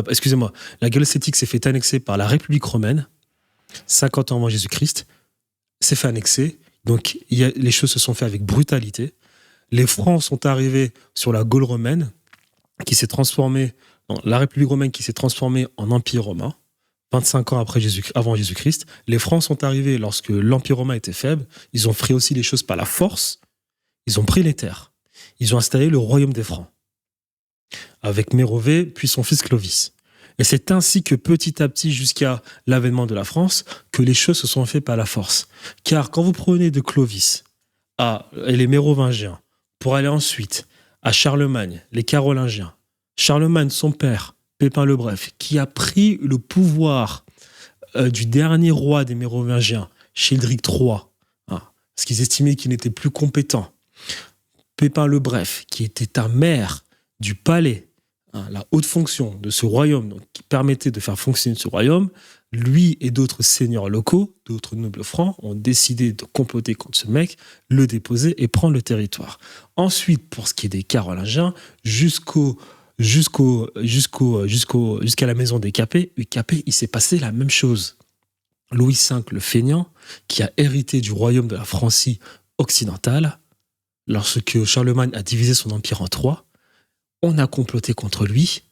Excusez-moi, la Gaule celtique s'est fait annexer par la République romaine, 50 ans avant Jésus-Christ, s'est fait annexer. Donc les choses se sont faites avec brutalité. Les Francs sont arrivés sur la Gaule romaine, qui s'est transformée, la République romaine qui s'est transformée en Empire romain. 25 ans avant Jésus-Christ, les Francs sont arrivés lorsque l'Empire romain était faible. Ils ont pris aussi les choses par la force. Ils ont pris les terres. Ils ont installé le royaume des Francs avec Mérové, puis son fils Clovis. Et c'est ainsi que petit à petit, jusqu'à l'avènement de la France, que les choses se sont faites par la force. Car quand vous prenez de Clovis et les Mérovingiens pour aller ensuite à Charlemagne, les Carolingiens, Charlemagne, son père, Pépin le Bref, qui a pris le pouvoir du dernier roi des Mérovingiens, Childéric III, parce qu'ils estimaient qu'il n'était plus compétent. Pépin le Bref, qui était un maire du palais, la haute fonction de ce royaume, donc, qui permettait de faire fonctionner ce royaume, lui et d'autres seigneurs locaux, d'autres nobles francs, ont décidé de comploter contre ce mec, le déposer et prendre le territoire. Ensuite, pour ce qui est des Carolingiens, jusqu'à la maison des Capet, il s'est passé la même chose. Louis V, le feignant, qui a hérité du royaume de la Francie occidentale, lorsque Charlemagne a divisé son empire en 3, on a comploté contre lui,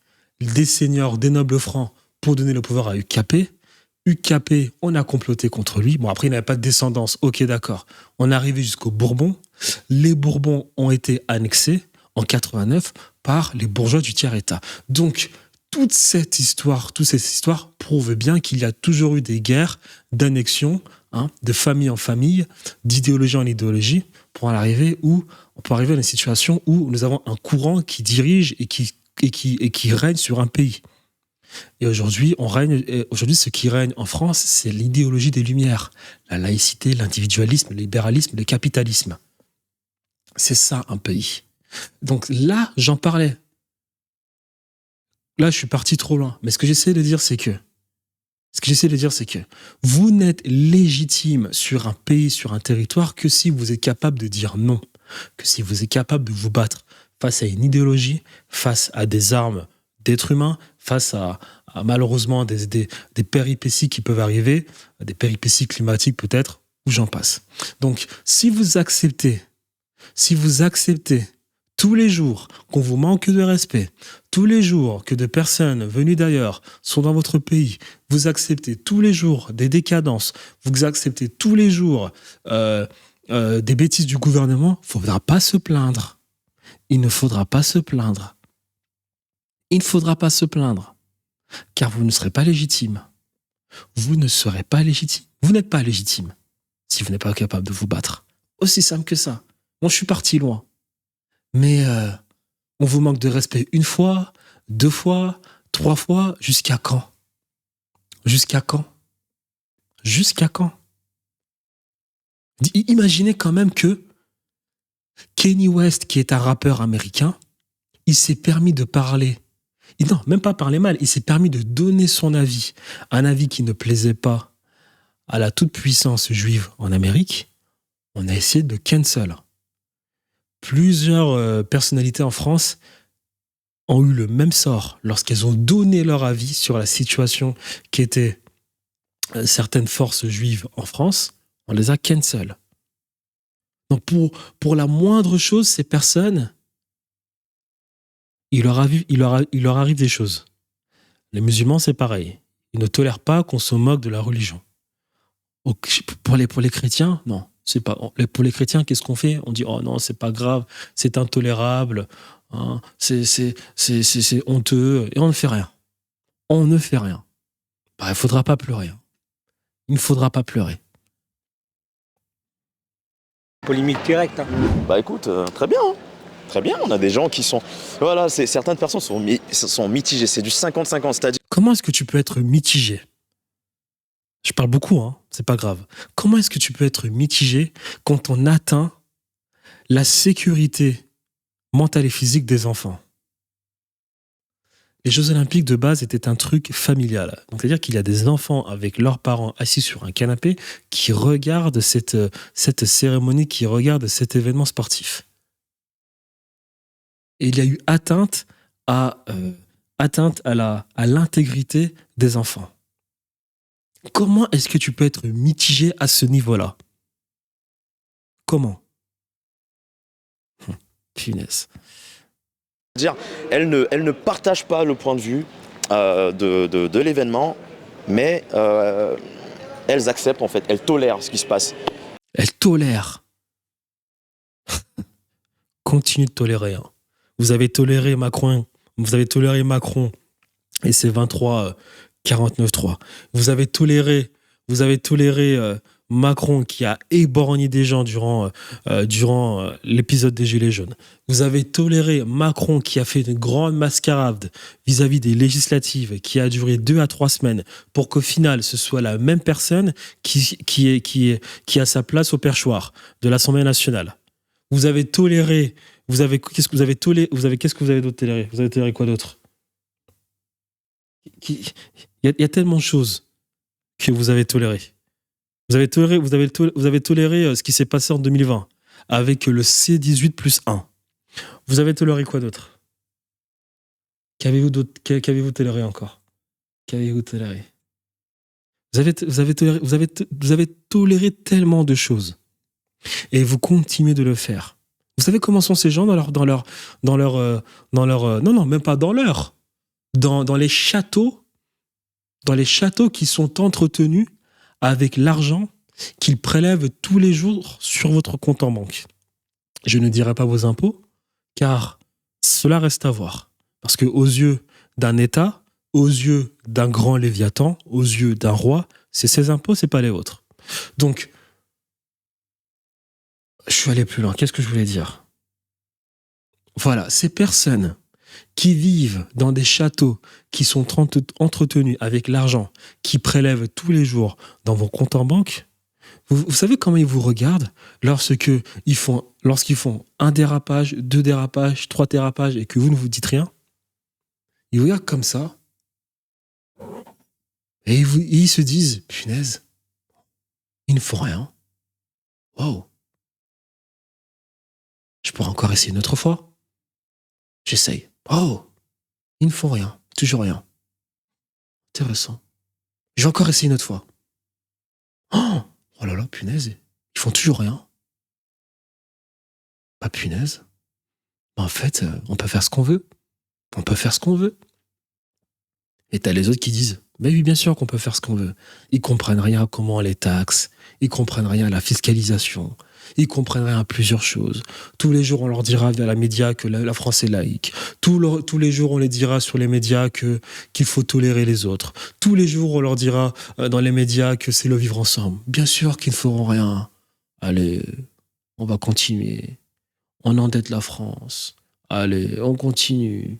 des seigneurs, des nobles francs, pour donner le pouvoir à UKP. UKP, on a comploté contre lui. Bon, après, il n'avait pas de descendance. Ok, d'accord. On est arrivé jusqu'aux Bourbons. Les Bourbons ont été annexés en 89 par les bourgeois du tiers-État. Donc, toute cette histoire prouvent bien qu'il y a toujours eu des guerres, d'annexion, de famille en famille, d'idéologie en idéologie, pour arriver à une situation où nous avons un courant qui dirige et qui règne sur un pays. Et aujourd'hui, ce qui règne en France, c'est l'idéologie des Lumières, la laïcité, l'individualisme, le libéralisme, le capitalisme. C'est ça un pays. Donc là, j'en parlais. Là, je suis parti trop loin. Mais ce que j'essaie de dire, c'est que vous n'êtes légitime sur un pays, sur un territoire, que si vous êtes capable de dire non, que si vous êtes capable de vous battre face à une idéologie, face à des armes d'êtres humains, face à malheureusement des péripéties qui peuvent arriver, des péripéties climatiques peut-être, ou j'en passe. Donc, si vous acceptez tous les jours qu'on vous manque de respect, tous les jours que des personnes venues d'ailleurs sont dans votre pays, vous acceptez tous les jours des décadences, vous acceptez tous les jours des bêtises du gouvernement, il ne faudra pas se plaindre. Il ne faudra pas se plaindre. Il ne faudra pas se plaindre. Car vous ne serez pas légitime. Vous ne serez pas légitime. Vous n'êtes pas légitime si vous n'êtes pas capable de vous battre. Aussi simple que ça. Bon, je suis parti loin. Mais on vous manque de respect une fois, 2 fois, 3 fois, jusqu'à quand? Jusqu'à quand? Jusqu'à quand? Imaginez quand même que Kanye West, qui est un rappeur américain, il s'est permis de parler. Non, même pas parler mal, il s'est permis de donner son avis. Un avis qui ne plaisait pas à la toute-puissance juive en Amérique. On a essayé de cancel. Plusieurs personnalités en France ont eu le même sort lorsqu'elles ont donné leur avis sur la situation qu'étaient certaines forces juives en France. On les a cancel. Donc pour la moindre chose, ces personnes, il leur arrive des choses. Les musulmans, c'est pareil. Ils ne tolèrent pas qu'on se moque de la religion. Pour les chrétiens, non. C'est pas, pour les chrétiens, qu'est-ce qu'on fait? On dit, oh non, c'est pas grave, c'est intolérable, hein, c'est honteux, et on ne fait rien. On ne fait rien. Bah, il ne faudra pas pleurer. Hein. Il ne faudra pas pleurer. Polémique directe. Hein. Bah écoute, très bien. Hein. Très bien, on a des gens qui sont... Voilà, certaines personnes sont mitigées, c'est du 50-50, c'est-à-dire... Comment est-ce que tu peux être mitigé? Je parle beaucoup, hein, c'est pas grave. Comment est-ce que tu peux être mitigé quand on atteint la sécurité mentale et physique des enfants? Les Jeux Olympiques de base étaient un truc familial. Donc, c'est-à-dire qu'il y a des enfants avec leurs parents assis sur un canapé qui regardent cette cérémonie, qui regardent cet événement sportif. Et il y a eu atteinte à l'intégrité des enfants. Comment est-ce que tu peux être mitigé à ce niveau-là? Comment? Finesse. Dire, elle ne partage pas le point de vue de l'événement, mais elles acceptent en fait, elles tolèrent ce qui se passe. Elles tolèrent. Continue de tolérer. Hein. Vous avez toléré Macron et ses 49.3. Vous avez toléré Macron qui a éborgné des gens durant l'épisode des Gilets jaunes. Vous avez toléré Macron qui a fait une grande mascarade vis-à-vis des législatives qui a duré 2 à 3 semaines pour qu'au final ce soit la même personne qui a sa place au perchoir de l'Assemblée nationale. Vous avez toléré. Qu'est-ce que vous avez d'autre toléré? Vous avez toléré quoi d'autre? Il y a tellement de choses que vous avez tolérées. Vous avez toléré ce qui s'est passé en 2020 avec le C18+1. Vous avez toléré quoi d'autre? Qu'avez-vous toléré encore? Qu'avez-vous toléré? Vous avez toléré tellement de choses. Et vous continuez de le faire. Vous savez comment sont ces gens dans les châteaux qui sont entretenus avec l'argent qu'ils prélèvent tous les jours sur votre compte en banque. Je ne dirai pas vos impôts, car cela reste à voir. Parce qu'aux yeux d'un État, aux yeux d'un grand Léviathan, aux yeux d'un roi, c'est ses impôts, c'est pas les vôtres. Donc, je suis allé plus loin. Qu'est-ce que je voulais dire? Voilà, ces personnes qui vivent dans des châteaux qui sont entretenus avec l'argent qui prélèvent tous les jours dans vos comptes en banque, Vous savez comment ils vous regardent lorsqu'ils font un dérapage, deux dérapages, trois dérapages et que vous ne vous dites rien? Ils vous regardent comme ça et ils se disent, punaise, ils ne font rien. Wow. Je pourrais encore essayer une autre fois. J'essaye. Oh, ils ne font rien, toujours rien. Intéressant. Je vais encore essayer une autre fois. Oh là là, punaise, ils font toujours rien. Bah punaise. Bah, en fait, on peut faire ce qu'on veut. On peut faire ce qu'on veut. Et t'as les autres qui disent, mais oui, bien sûr qu'on peut faire ce qu'on veut. Ils comprennent rien à comment les taxes, ils comprennent rien à la fiscalisation, ils comprennent rien à plusieurs choses. Tous les jours, on leur dira via la média que la France est laïque. Tous les jours, on les dira sur les médias qu'il faut tolérer les autres. Tous les jours, on leur dira dans les médias que c'est le vivre ensemble. Bien sûr qu'ils ne feront rien. Allez, on va continuer. On endette la France. Allez, on continue.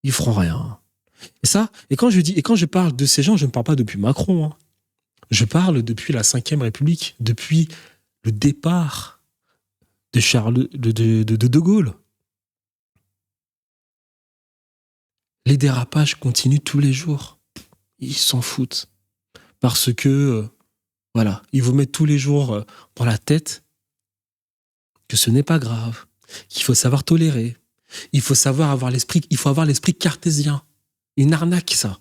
Ils feront rien. Et quand je parle de ces gens, je ne parle pas depuis Macron. Hein. Je parle depuis la Ve République, depuis le départ de Gaulle. Les dérapages continuent tous les jours. Ils s'en foutent. Parce que, voilà, ils vous mettent tous les jours dans la tête que ce n'est pas grave, qu'il faut savoir tolérer, il faut avoir l'esprit cartésien. Une arnaque, ça.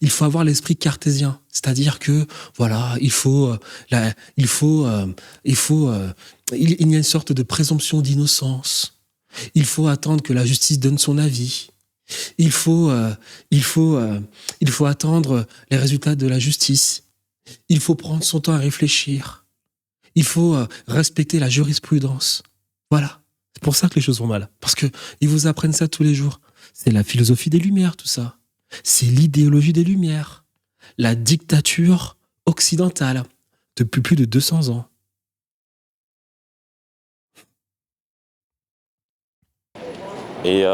Il faut avoir l'esprit cartésien, c'est-à-dire que voilà, il y a une sorte de présomption d'innocence. Il faut attendre que la justice donne son avis. Il faut attendre les résultats de la justice. Il faut prendre son temps à réfléchir. Il faut respecter la jurisprudence. Voilà. C'est pour ça que les choses vont mal. Parce que ils vous apprennent ça tous les jours. C'est la philosophie des Lumières, tout ça. C'est l'idéologie des Lumières. La dictature occidentale depuis plus de 200 ans. Et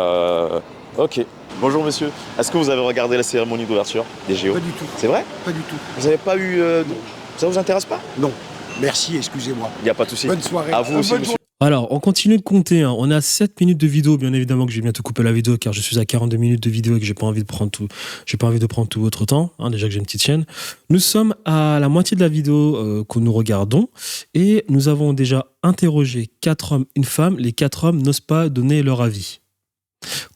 ok. Bonjour monsieur. Est-ce que vous avez regardé la cérémonie d'ouverture des JO? Pas du tout. C'est vrai? Pas du tout. Vous n'avez pas eu... Ça vous intéresse pas? Non. Merci, excusez-moi. Il n'y a pas de souci. Bonne soirée. À vous aussi Bonne monsieur. Alors, on continue de compter. Hein. On a 7 minutes de vidéo. Bien évidemment que je vais bientôt couper la vidéo car je suis à 42 minutes de vidéo et que j'ai pas envie de prendre tout votre temps. Hein, déjà que j'ai une petite chaîne. Nous sommes à la moitié de la vidéo que nous regardons et nous avons déjà interrogé 4 hommes, une femme. Les 4 hommes n'osent pas donner leur avis.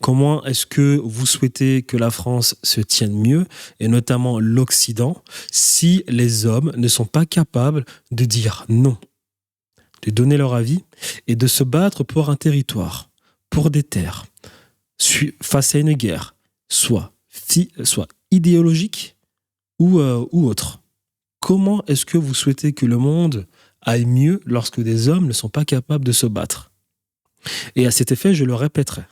Comment est-ce que vous souhaitez que la France se tienne mieux, et notamment l'Occident, si les hommes ne sont pas capables de dire non, de donner leur avis et de se battre pour un territoire, pour des terres, face à une guerre, soit idéologique ou autre? Comment est-ce que vous souhaitez que le monde aille mieux lorsque des hommes ne sont pas capables de se battre? Et à cet effet, je le répéterai.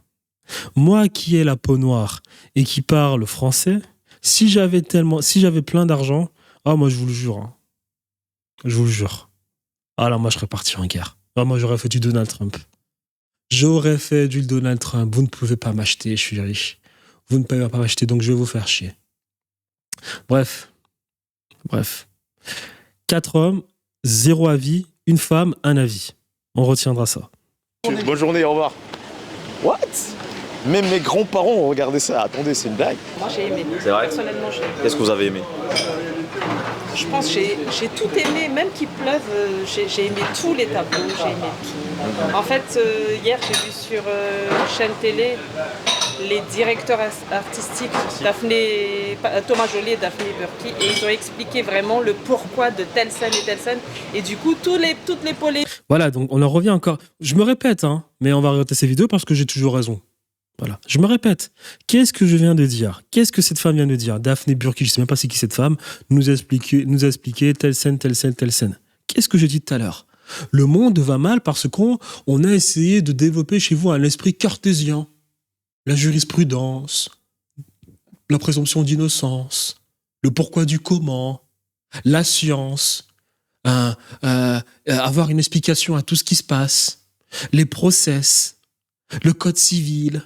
Moi qui ai la peau noire et qui parle français, si j'avais plein d'argent, moi je vous le jure, hein, je vous le jure. Ah là, moi je serais parti en guerre. Ah, moi j'aurais fait du Donald Trump. J'aurais fait du Donald Trump. Vous ne pouvez pas m'acheter, je suis riche. Vous ne pouvez pas m'acheter, donc je vais vous faire chier. Bref. 4 hommes, 0 avis, une femme, 1 avis. On retiendra ça. Bonne journée, au revoir. What? Même mes grands-parents ont regardé ça. Attendez, c'est une blague. Moi j'ai aimé. C'est vrai? Personnellement j'ai aimé. Qu'est-ce que vous avez aimé? Je pense que j'ai tout aimé, même qu'il pleuve, j'ai aimé tous les tableaux, j'ai aimé tout. En fait, hier j'ai vu sur une chaîne télé les directeurs artistiques, Thomas Joly et Daphné Burki, et ils ont expliqué vraiment le pourquoi de telle scène et telle scène. Et du coup, toutes les polémiques. Voilà, donc on en revient encore. Je me répète, hein, mais on va regarder ces vidéos parce que j'ai toujours raison. Voilà, je me répète. Qu'est-ce que je viens de dire? Qu'est-ce que cette femme vient de dire? Daphné Burki, je ne sais même pas c'est qui cette femme, nous a expliqué telle scène. Qu'est-ce que j'ai dit tout à l'heure? Le monde va mal parce qu'on a essayé de développer chez vous un esprit cartésien. La jurisprudence, la présomption d'innocence, le pourquoi du comment, la science, avoir une explication à tout ce qui se passe, les process, le code civil,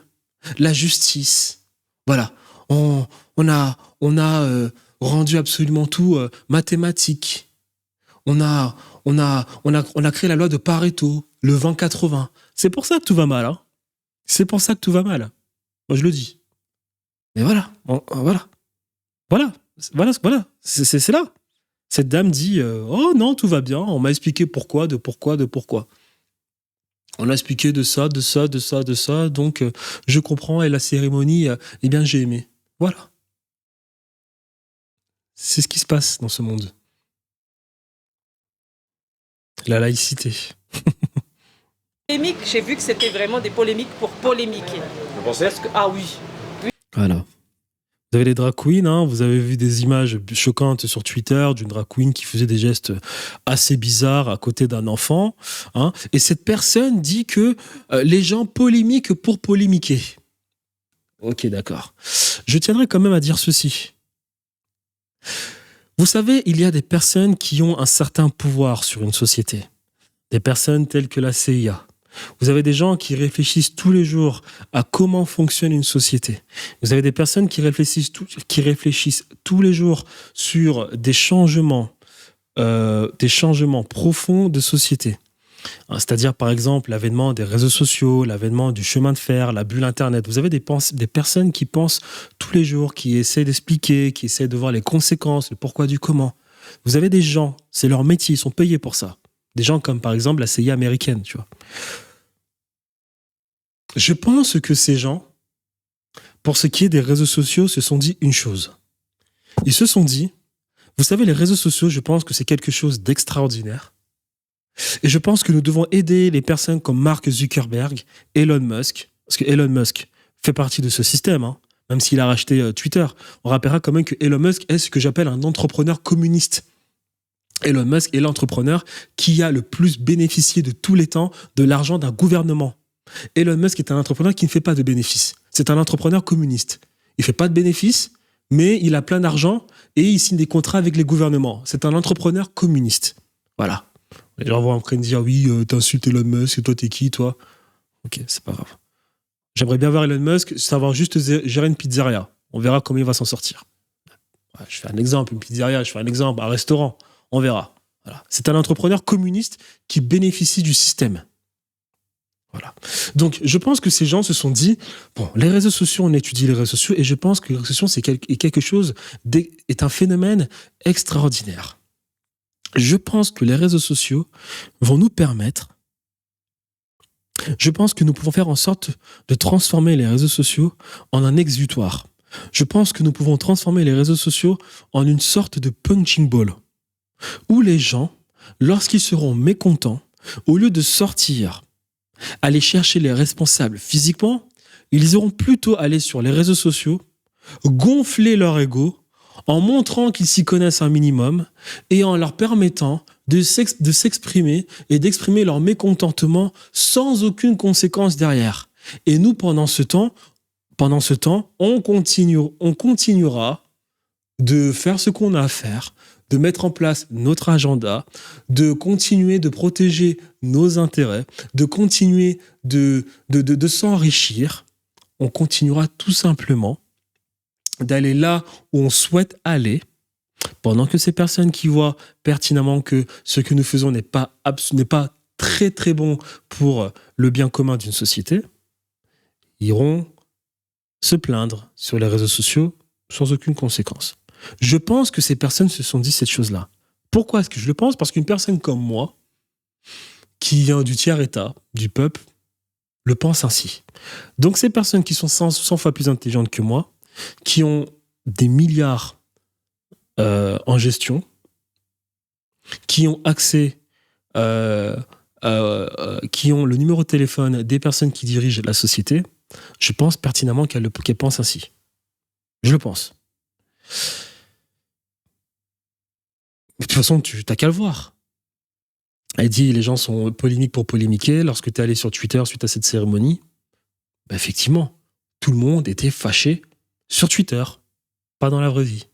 la justice. Voilà, on a rendu absolument tout mathématique. on a créé la loi de Pareto, le 20-80. C'est pour ça que tout va mal. Hein. C'est pour ça que tout va mal. Moi, je le dis. Mais voilà. Voilà. C'est là. Cette dame dit oh non, tout va bien. On m'a expliqué pourquoi. On a expliqué de ça. Donc, je comprends. Et la cérémonie, eh bien, j'ai aimé. Voilà. C'est ce qui se passe dans ce monde. La laïcité. Polémique, j'ai vu que c'était vraiment des polémiques pour polémiquer. Vous pensez? Ah oui. Voilà. Vous avez les drag queens, hein, vous avez vu des images choquantes sur Twitter d'une drag queen qui faisait des gestes assez bizarres à côté d'un enfant. Hein, et cette personne dit que les gens polémiquent pour polémiquer. Ok, d'accord. Je tiendrai quand même à dire ceci. Vous savez, il y a des personnes qui ont un certain pouvoir sur une société. Des personnes telles que la CIA. Vous avez des gens qui réfléchissent tous les jours à comment fonctionne une société. Vous avez des personnes qui réfléchissent tous les jours sur des changements profonds de société. C'est-à-dire, par exemple, l'avènement des réseaux sociaux, l'avènement du chemin de fer, la bulle Internet. Vous avez des personnes qui pensent tous les jours, qui essaient d'expliquer, qui essaient de voir les conséquences, le pourquoi du comment. Vous avez des gens, c'est leur métier, ils sont payés pour ça. Des gens comme, par exemple, la CIA américaine, tu vois. Je pense que ces gens, pour ce qui est des réseaux sociaux, se sont dit une chose. Ils se sont dit, vous savez, les réseaux sociaux, je pense que c'est quelque chose d'extraordinaire. Et je pense que nous devons aider les personnes comme Mark Zuckerberg, Elon Musk, parce que Elon Musk fait partie de ce système, hein, même s'il a racheté Twitter. On rappellera quand même que Elon Musk est ce que j'appelle un entrepreneur communiste. Elon Musk est l'entrepreneur qui a le plus bénéficié de tous les temps de l'argent d'un gouvernement. Elon Musk est un entrepreneur qui ne fait pas de bénéfices. C'est un entrepreneur communiste. Il ne fait pas de bénéfices, mais il a plein d'argent et il signe des contrats avec les gouvernements. C'est un entrepreneur communiste. Voilà. Les gens vont après me dire, oui, t'insultes Elon Musk, et toi, t'es qui, toi? Ok, c'est pas grave. J'aimerais bien voir Elon Musk savoir juste gérer une pizzeria. On verra comment il va s'en sortir. Ouais, je fais un exemple, une pizzeria, un restaurant. On verra. Voilà. C'est un entrepreneur communiste qui bénéficie du système. Voilà. Donc, je pense que ces gens se sont dit, bon, les réseaux sociaux, on étudie les réseaux sociaux, et je pense que les réseaux sociaux, est un phénomène extraordinaire. Je pense que les réseaux sociaux vont nous permettre, je pense que nous pouvons faire en sorte de transformer les réseaux sociaux en un exutoire. Je pense que nous pouvons transformer les réseaux sociaux en une sorte de punching ball, où les gens, lorsqu'ils seront mécontents, au lieu de sortir, aller chercher les responsables physiquement, ils iront plutôt aller sur les réseaux sociaux, gonfler leur ego, en montrant qu'ils s'y connaissent un minimum et en leur permettant de s'exprimer et d'exprimer leur mécontentement sans aucune conséquence derrière. Et nous, pendant ce temps, on continuera de faire ce qu'on a à faire, de mettre en place notre agenda, de continuer de protéger nos intérêts, de continuer de s'enrichir. On continuera tout simplement d'aller là où on souhaite aller, pendant que ces personnes qui voient pertinemment que ce que nous faisons n'est pas très très bon pour le bien commun d'une société, iront se plaindre sur les réseaux sociaux sans aucune conséquence. Je pense que ces personnes se sont dit cette chose-là. Pourquoi est-ce que je le pense? Parce qu'une personne comme moi, qui vient du tiers-état, du peuple, le pense ainsi. Donc ces personnes qui sont 100 fois plus intelligentes que moi, qui ont des milliards en gestion, qui ont accès, qui ont le numéro de téléphone des personnes qui dirigent la société, je pense pertinemment qu'elles pensent ainsi. Je le pense. De toute façon, tu n'as qu'à le voir. Elle dit les gens sont polémiques pour polémiquer. Lorsque tu es allé sur Twitter suite à cette cérémonie, bah effectivement, tout le monde était fâché sur Twitter, pas dans la vraie vie.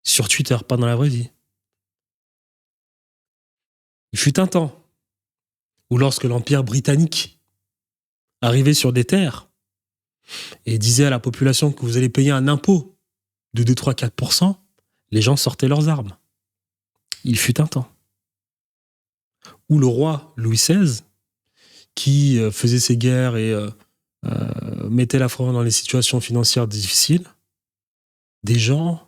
Sur Twitter, pas dans la vraie vie. Il fut un temps où lorsque l'Empire britannique arrivait sur des terres et disait à la population que vous allez payer un impôt de 2, 3, 4%, les gens sortaient leurs armes. Il fut un temps. où le roi Louis XVI, qui faisait ses guerres et mettait la France dans les situations financières difficiles, des gens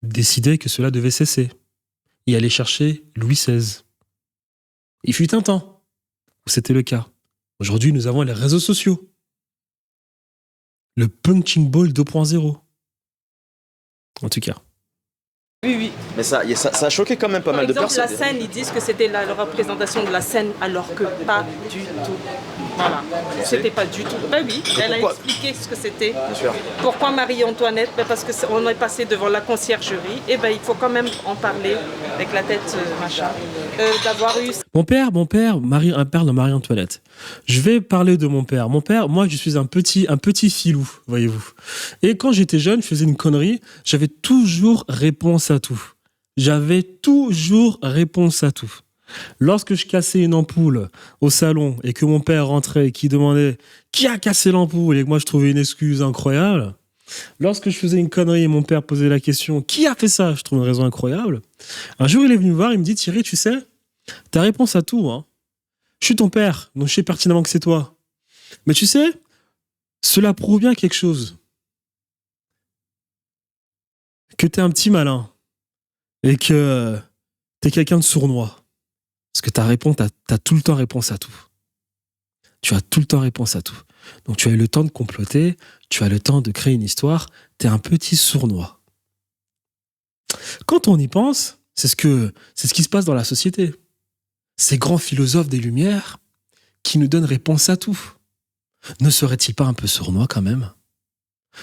décidaient que cela devait cesser et allaient chercher Louis XVI. Il fut un temps où c'était le cas. Aujourd'hui, nous avons les réseaux sociaux. Le punching ball 2.0. En tout cas. Oui, oui. Mais ça a choqué quand même pas Par mal de exemple, personnes. la scène, ils disent que c'était la représentation de la scène, alors que pas du tout. Voilà, c'était pas du tout. Ben oui, elle a expliqué ce que c'était. Bien sûr. Pourquoi Marie-Antoinette? Ben parce qu'on est passé devant la conciergerie, et ben il faut quand même en parler avec la tête machin. D'avoir eu. Mon père, un père de Marie-Antoinette. Je vais parler de mon père. Mon père, moi, je suis un petit filou, voyez-vous. Et quand j'étais jeune, je faisais une connerie, j'avais toujours réponse à tout. J'avais toujours réponse à tout. Lorsque je cassais une ampoule au salon et que mon père rentrait et qui demandait qui a cassé l'ampoule et que moi je trouvais une excuse incroyable, lorsque je faisais une connerie et mon père posait la question qui a fait ça, je trouve une raison incroyable. Un jour il est venu me voir, il me dit Thierry, tu sais, t'as réponse à tout, hein. Je suis ton père, donc je sais pertinemment que c'est toi. Mais tu sais, cela prouve bien quelque chose. Que t'es un petit malin et que t'es quelqu'un de sournois. Parce que t'as tout le temps réponse à tout. Tu as tout le temps réponse à tout. Donc tu as eu le temps de comploter, tu as le temps de créer une histoire, t'es un petit sournois. Quand on y pense, c'est ce qui se passe dans la société. Ces grands philosophes des Lumières qui nous donnent réponse à tout. Ne serait-il pas un peu sournois quand même ?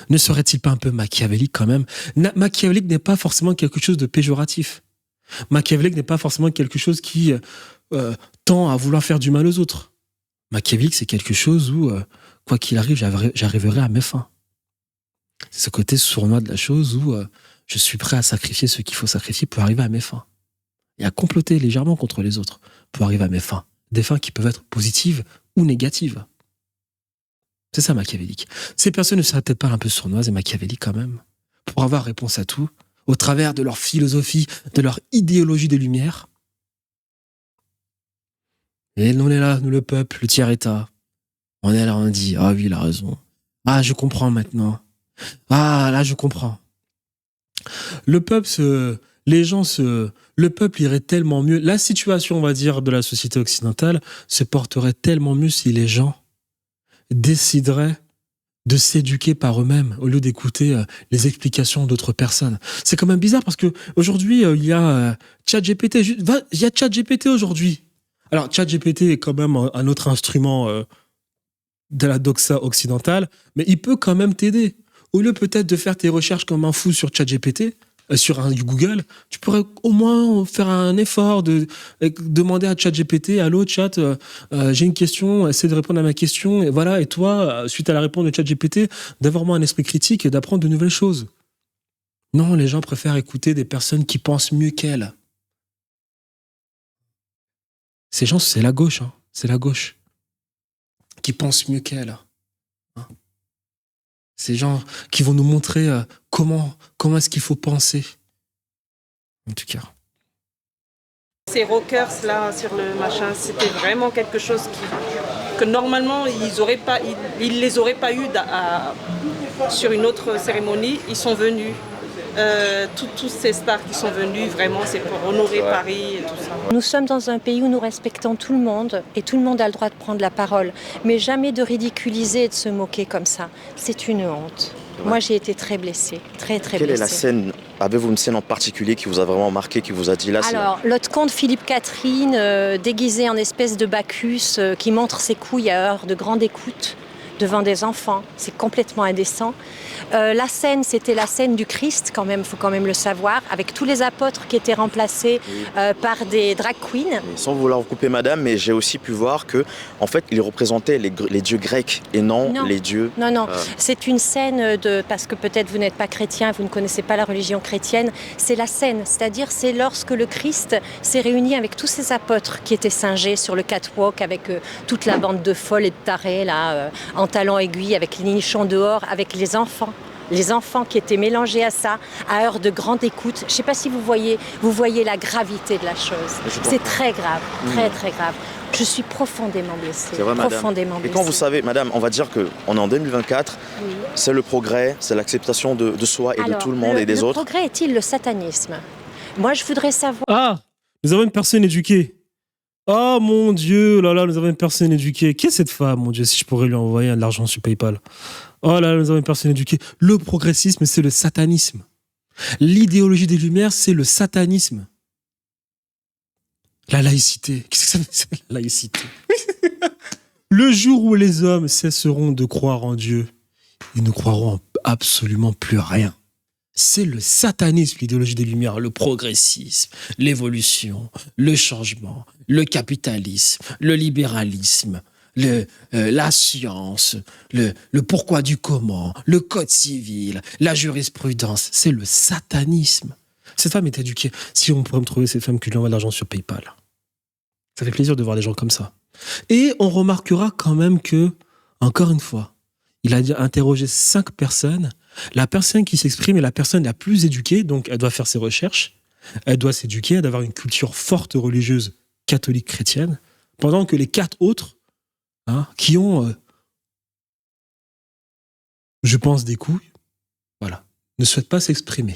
Ne serait-il pas un peu machiavélique quand même ? Machiavélique n'est pas forcément quelque chose de péjoratif. Machiavélique n'est pas forcément quelque chose qui tend à vouloir faire du mal aux autres. Machiavélique, c'est quelque chose où, quoi qu'il arrive, j'arriverai à mes fins. C'est ce côté sournois de la chose où je suis prêt à sacrifier ce qu'il faut sacrifier pour arriver à mes fins. Et à comploter légèrement contre les autres pour arriver à mes fins. Des fins qui peuvent être positives ou négatives. C'est ça, machiavélique. Ces personnes ne seraient peut-être pas un peu sournoises et machiavéliques quand même, pour avoir réponse à tout, au travers de leur philosophie, de leur idéologie des Lumières. Et nous, on est là, nous le peuple, le tiers-état. On est là, on dit, ah oui, il a raison. Ah, je comprends maintenant. Ah, là, je comprends. Le peuple le peuple irait tellement mieux. La situation, on va dire, de la société occidentale se porterait tellement mieux si les gens décideraient de s'éduquer par eux-mêmes au lieu d'écouter les explications d'autres personnes. C'est quand même bizarre parce que aujourd'hui il y a ChatGPT. Il y a ChatGPT aujourd'hui. Alors ChatGPT est quand même un autre instrument de la doxa occidentale, mais il peut quand même t'aider. Au lieu peut-être de faire tes recherches comme un fou sur ChatGPT, sur un Google, tu pourrais au moins faire un effort de demander à ChatGPT, allô chat, j'ai une question, essaie de répondre à ma question, et voilà, et toi, suite à la réponse de ChatGPT, d'avoir moins un esprit critique et d'apprendre de nouvelles choses. Non, les gens préfèrent écouter des personnes qui pensent mieux qu'elles. Ces gens, c'est la gauche, hein, c'est la gauche, qui pensent mieux qu'elles. Hein. Ces gens qui vont nous montrer comment est-ce qu'il faut penser. En tout cas. Ces rockers là sur le machin, c'était vraiment quelque chose que normalement ils les auraient pas eu sur une autre cérémonie. Ils sont venus. Tous ces stars qui sont venus, vraiment, c'est pour honorer Paris et tout ça. Nous sommes dans un pays où nous respectons tout le monde et tout le monde a le droit de prendre la parole, mais jamais de ridiculiser et de se moquer comme ça. C'est une honte. Ouais. Moi, j'ai été très blessée, très blessée. Quelle est la scène ? Avez-vous une scène en particulier qui vous a vraiment marqué, qui vous a dit là ? Alors, l'autre comte Philippe Catherine, déguisé en espèce de Bacchus, qui montre ses couilles à heure de grande écoute devant des enfants, c'est complètement indécent. La scène, c'était la scène du Christ, quand même, faut quand même le savoir, avec tous les apôtres qui étaient remplacés par des drag queens. Sans vouloir vous couper, madame, mais j'ai aussi pu voir que, en fait, ils représentaient les dieux grecs et non les dieux. Non. C'est une scène parce que peut-être vous n'êtes pas chrétien, vous ne connaissez pas la religion chrétienne. C'est la scène, c'est-à-dire c'est lorsque le Christ s'est réuni avec tous ses apôtres qui étaient singés sur le catwalk avec toute la bande de folles et de tarés là, en talons aiguilles, avec les nichons dehors, avec les enfants. Les enfants qui étaient mélangés à ça, à heure de grande écoute. Je ne sais pas si vous voyez la gravité de la chose. C'est très grave, très très grave. Je suis profondément blessée. C'est vrai, madame. Profondément Et blessée. quand vous savez, madame, on va dire qu'on est en 2024, Oui. c'est le progrès, c'est l'acceptation de soi et Alors, de tout le monde et des le autres. progrès est-il le satanisme? Moi, je voudrais savoir. Ah, nous avons une personne éduquée. Oh mon Dieu, là là, nous avons une personne éduquée. Qui est cette femme, mon Dieu, si je pourrais lui envoyer de l'argent sur PayPal? Oh là là, nous avons une personne éduquée. Le progressisme, c'est le satanisme. L'idéologie des Lumières, c'est le satanisme. La laïcité. Qu'est-ce que c'est la laïcité? Le jour où les hommes cesseront de croire en Dieu, ils ne croiront en absolument plus rien. C'est le satanisme, l'idéologie des Lumières, le progressisme, l'évolution, le changement, le capitalisme, le libéralisme, la science, le pourquoi du comment, le code civil, la jurisprudence. C'est le satanisme. Cette femme est éduquée. Si on pourrait me trouver cette femme qui lui envoie de l'argent sur PayPal. Ça fait plaisir de voir des gens comme ça. Et on remarquera quand même que, encore une fois, il a interrogé 5 personnes. La personne qui s'exprime est la personne la plus éduquée, donc elle doit faire ses recherches, elle doit s'éduquer, elle doit avoir une culture forte religieuse catholique chrétienne, pendant que les 4 autres, qui ont, je pense, des couilles, voilà, ne souhaitent pas s'exprimer.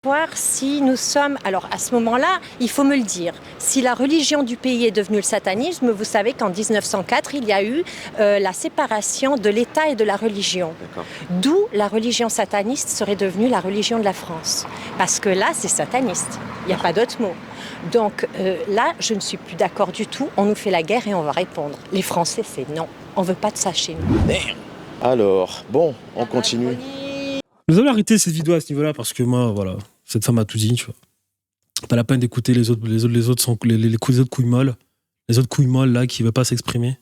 Voir si nous sommes... Alors, à ce moment-là, il faut me le dire. Si la religion du pays est devenue le satanisme, vous savez qu'en 1904, il y a eu la séparation de l'État et de la religion. D'où la religion sataniste serait devenue la religion de la France. Parce que là, c'est sataniste. Il n'y a pas d'autre mot. Donc là, je ne suis plus d'accord du tout. On nous fait la guerre et on va répondre. Les Français, c'est non. On ne veut pas de ça chez nous. Alors, bon, on continue. Nous allons arrêter cette vidéo à ce niveau-là parce que moi, voilà, cette femme a tout dit, tu vois. Pas la peine d'écouter les autres couilles molles, les autres couilles molles là qui ne veulent pas s'exprimer.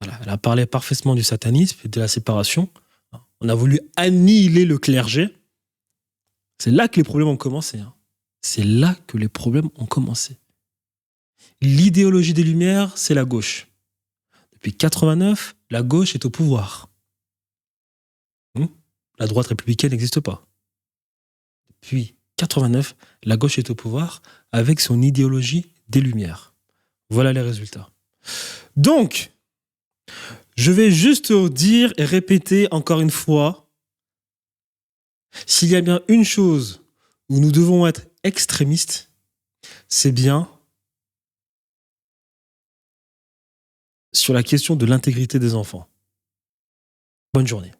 Voilà, elle a parlé parfaitement du satanisme et de la séparation. On a voulu annihiler le clergé. C'est là que les problèmes ont commencé. C'est là que les problèmes ont commencé. L'idéologie des Lumières, c'est la gauche. Depuis 89, la gauche est au pouvoir. La droite républicaine n'existe pas. Depuis 89, la gauche est au pouvoir avec son idéologie des Lumières. Voilà les résultats. Donc, je vais juste dire et répéter encore une fois, s'il y a bien une chose où nous devons être extrémistes, c'est bien sur la question de l'intégrité des enfants. Bonne journée.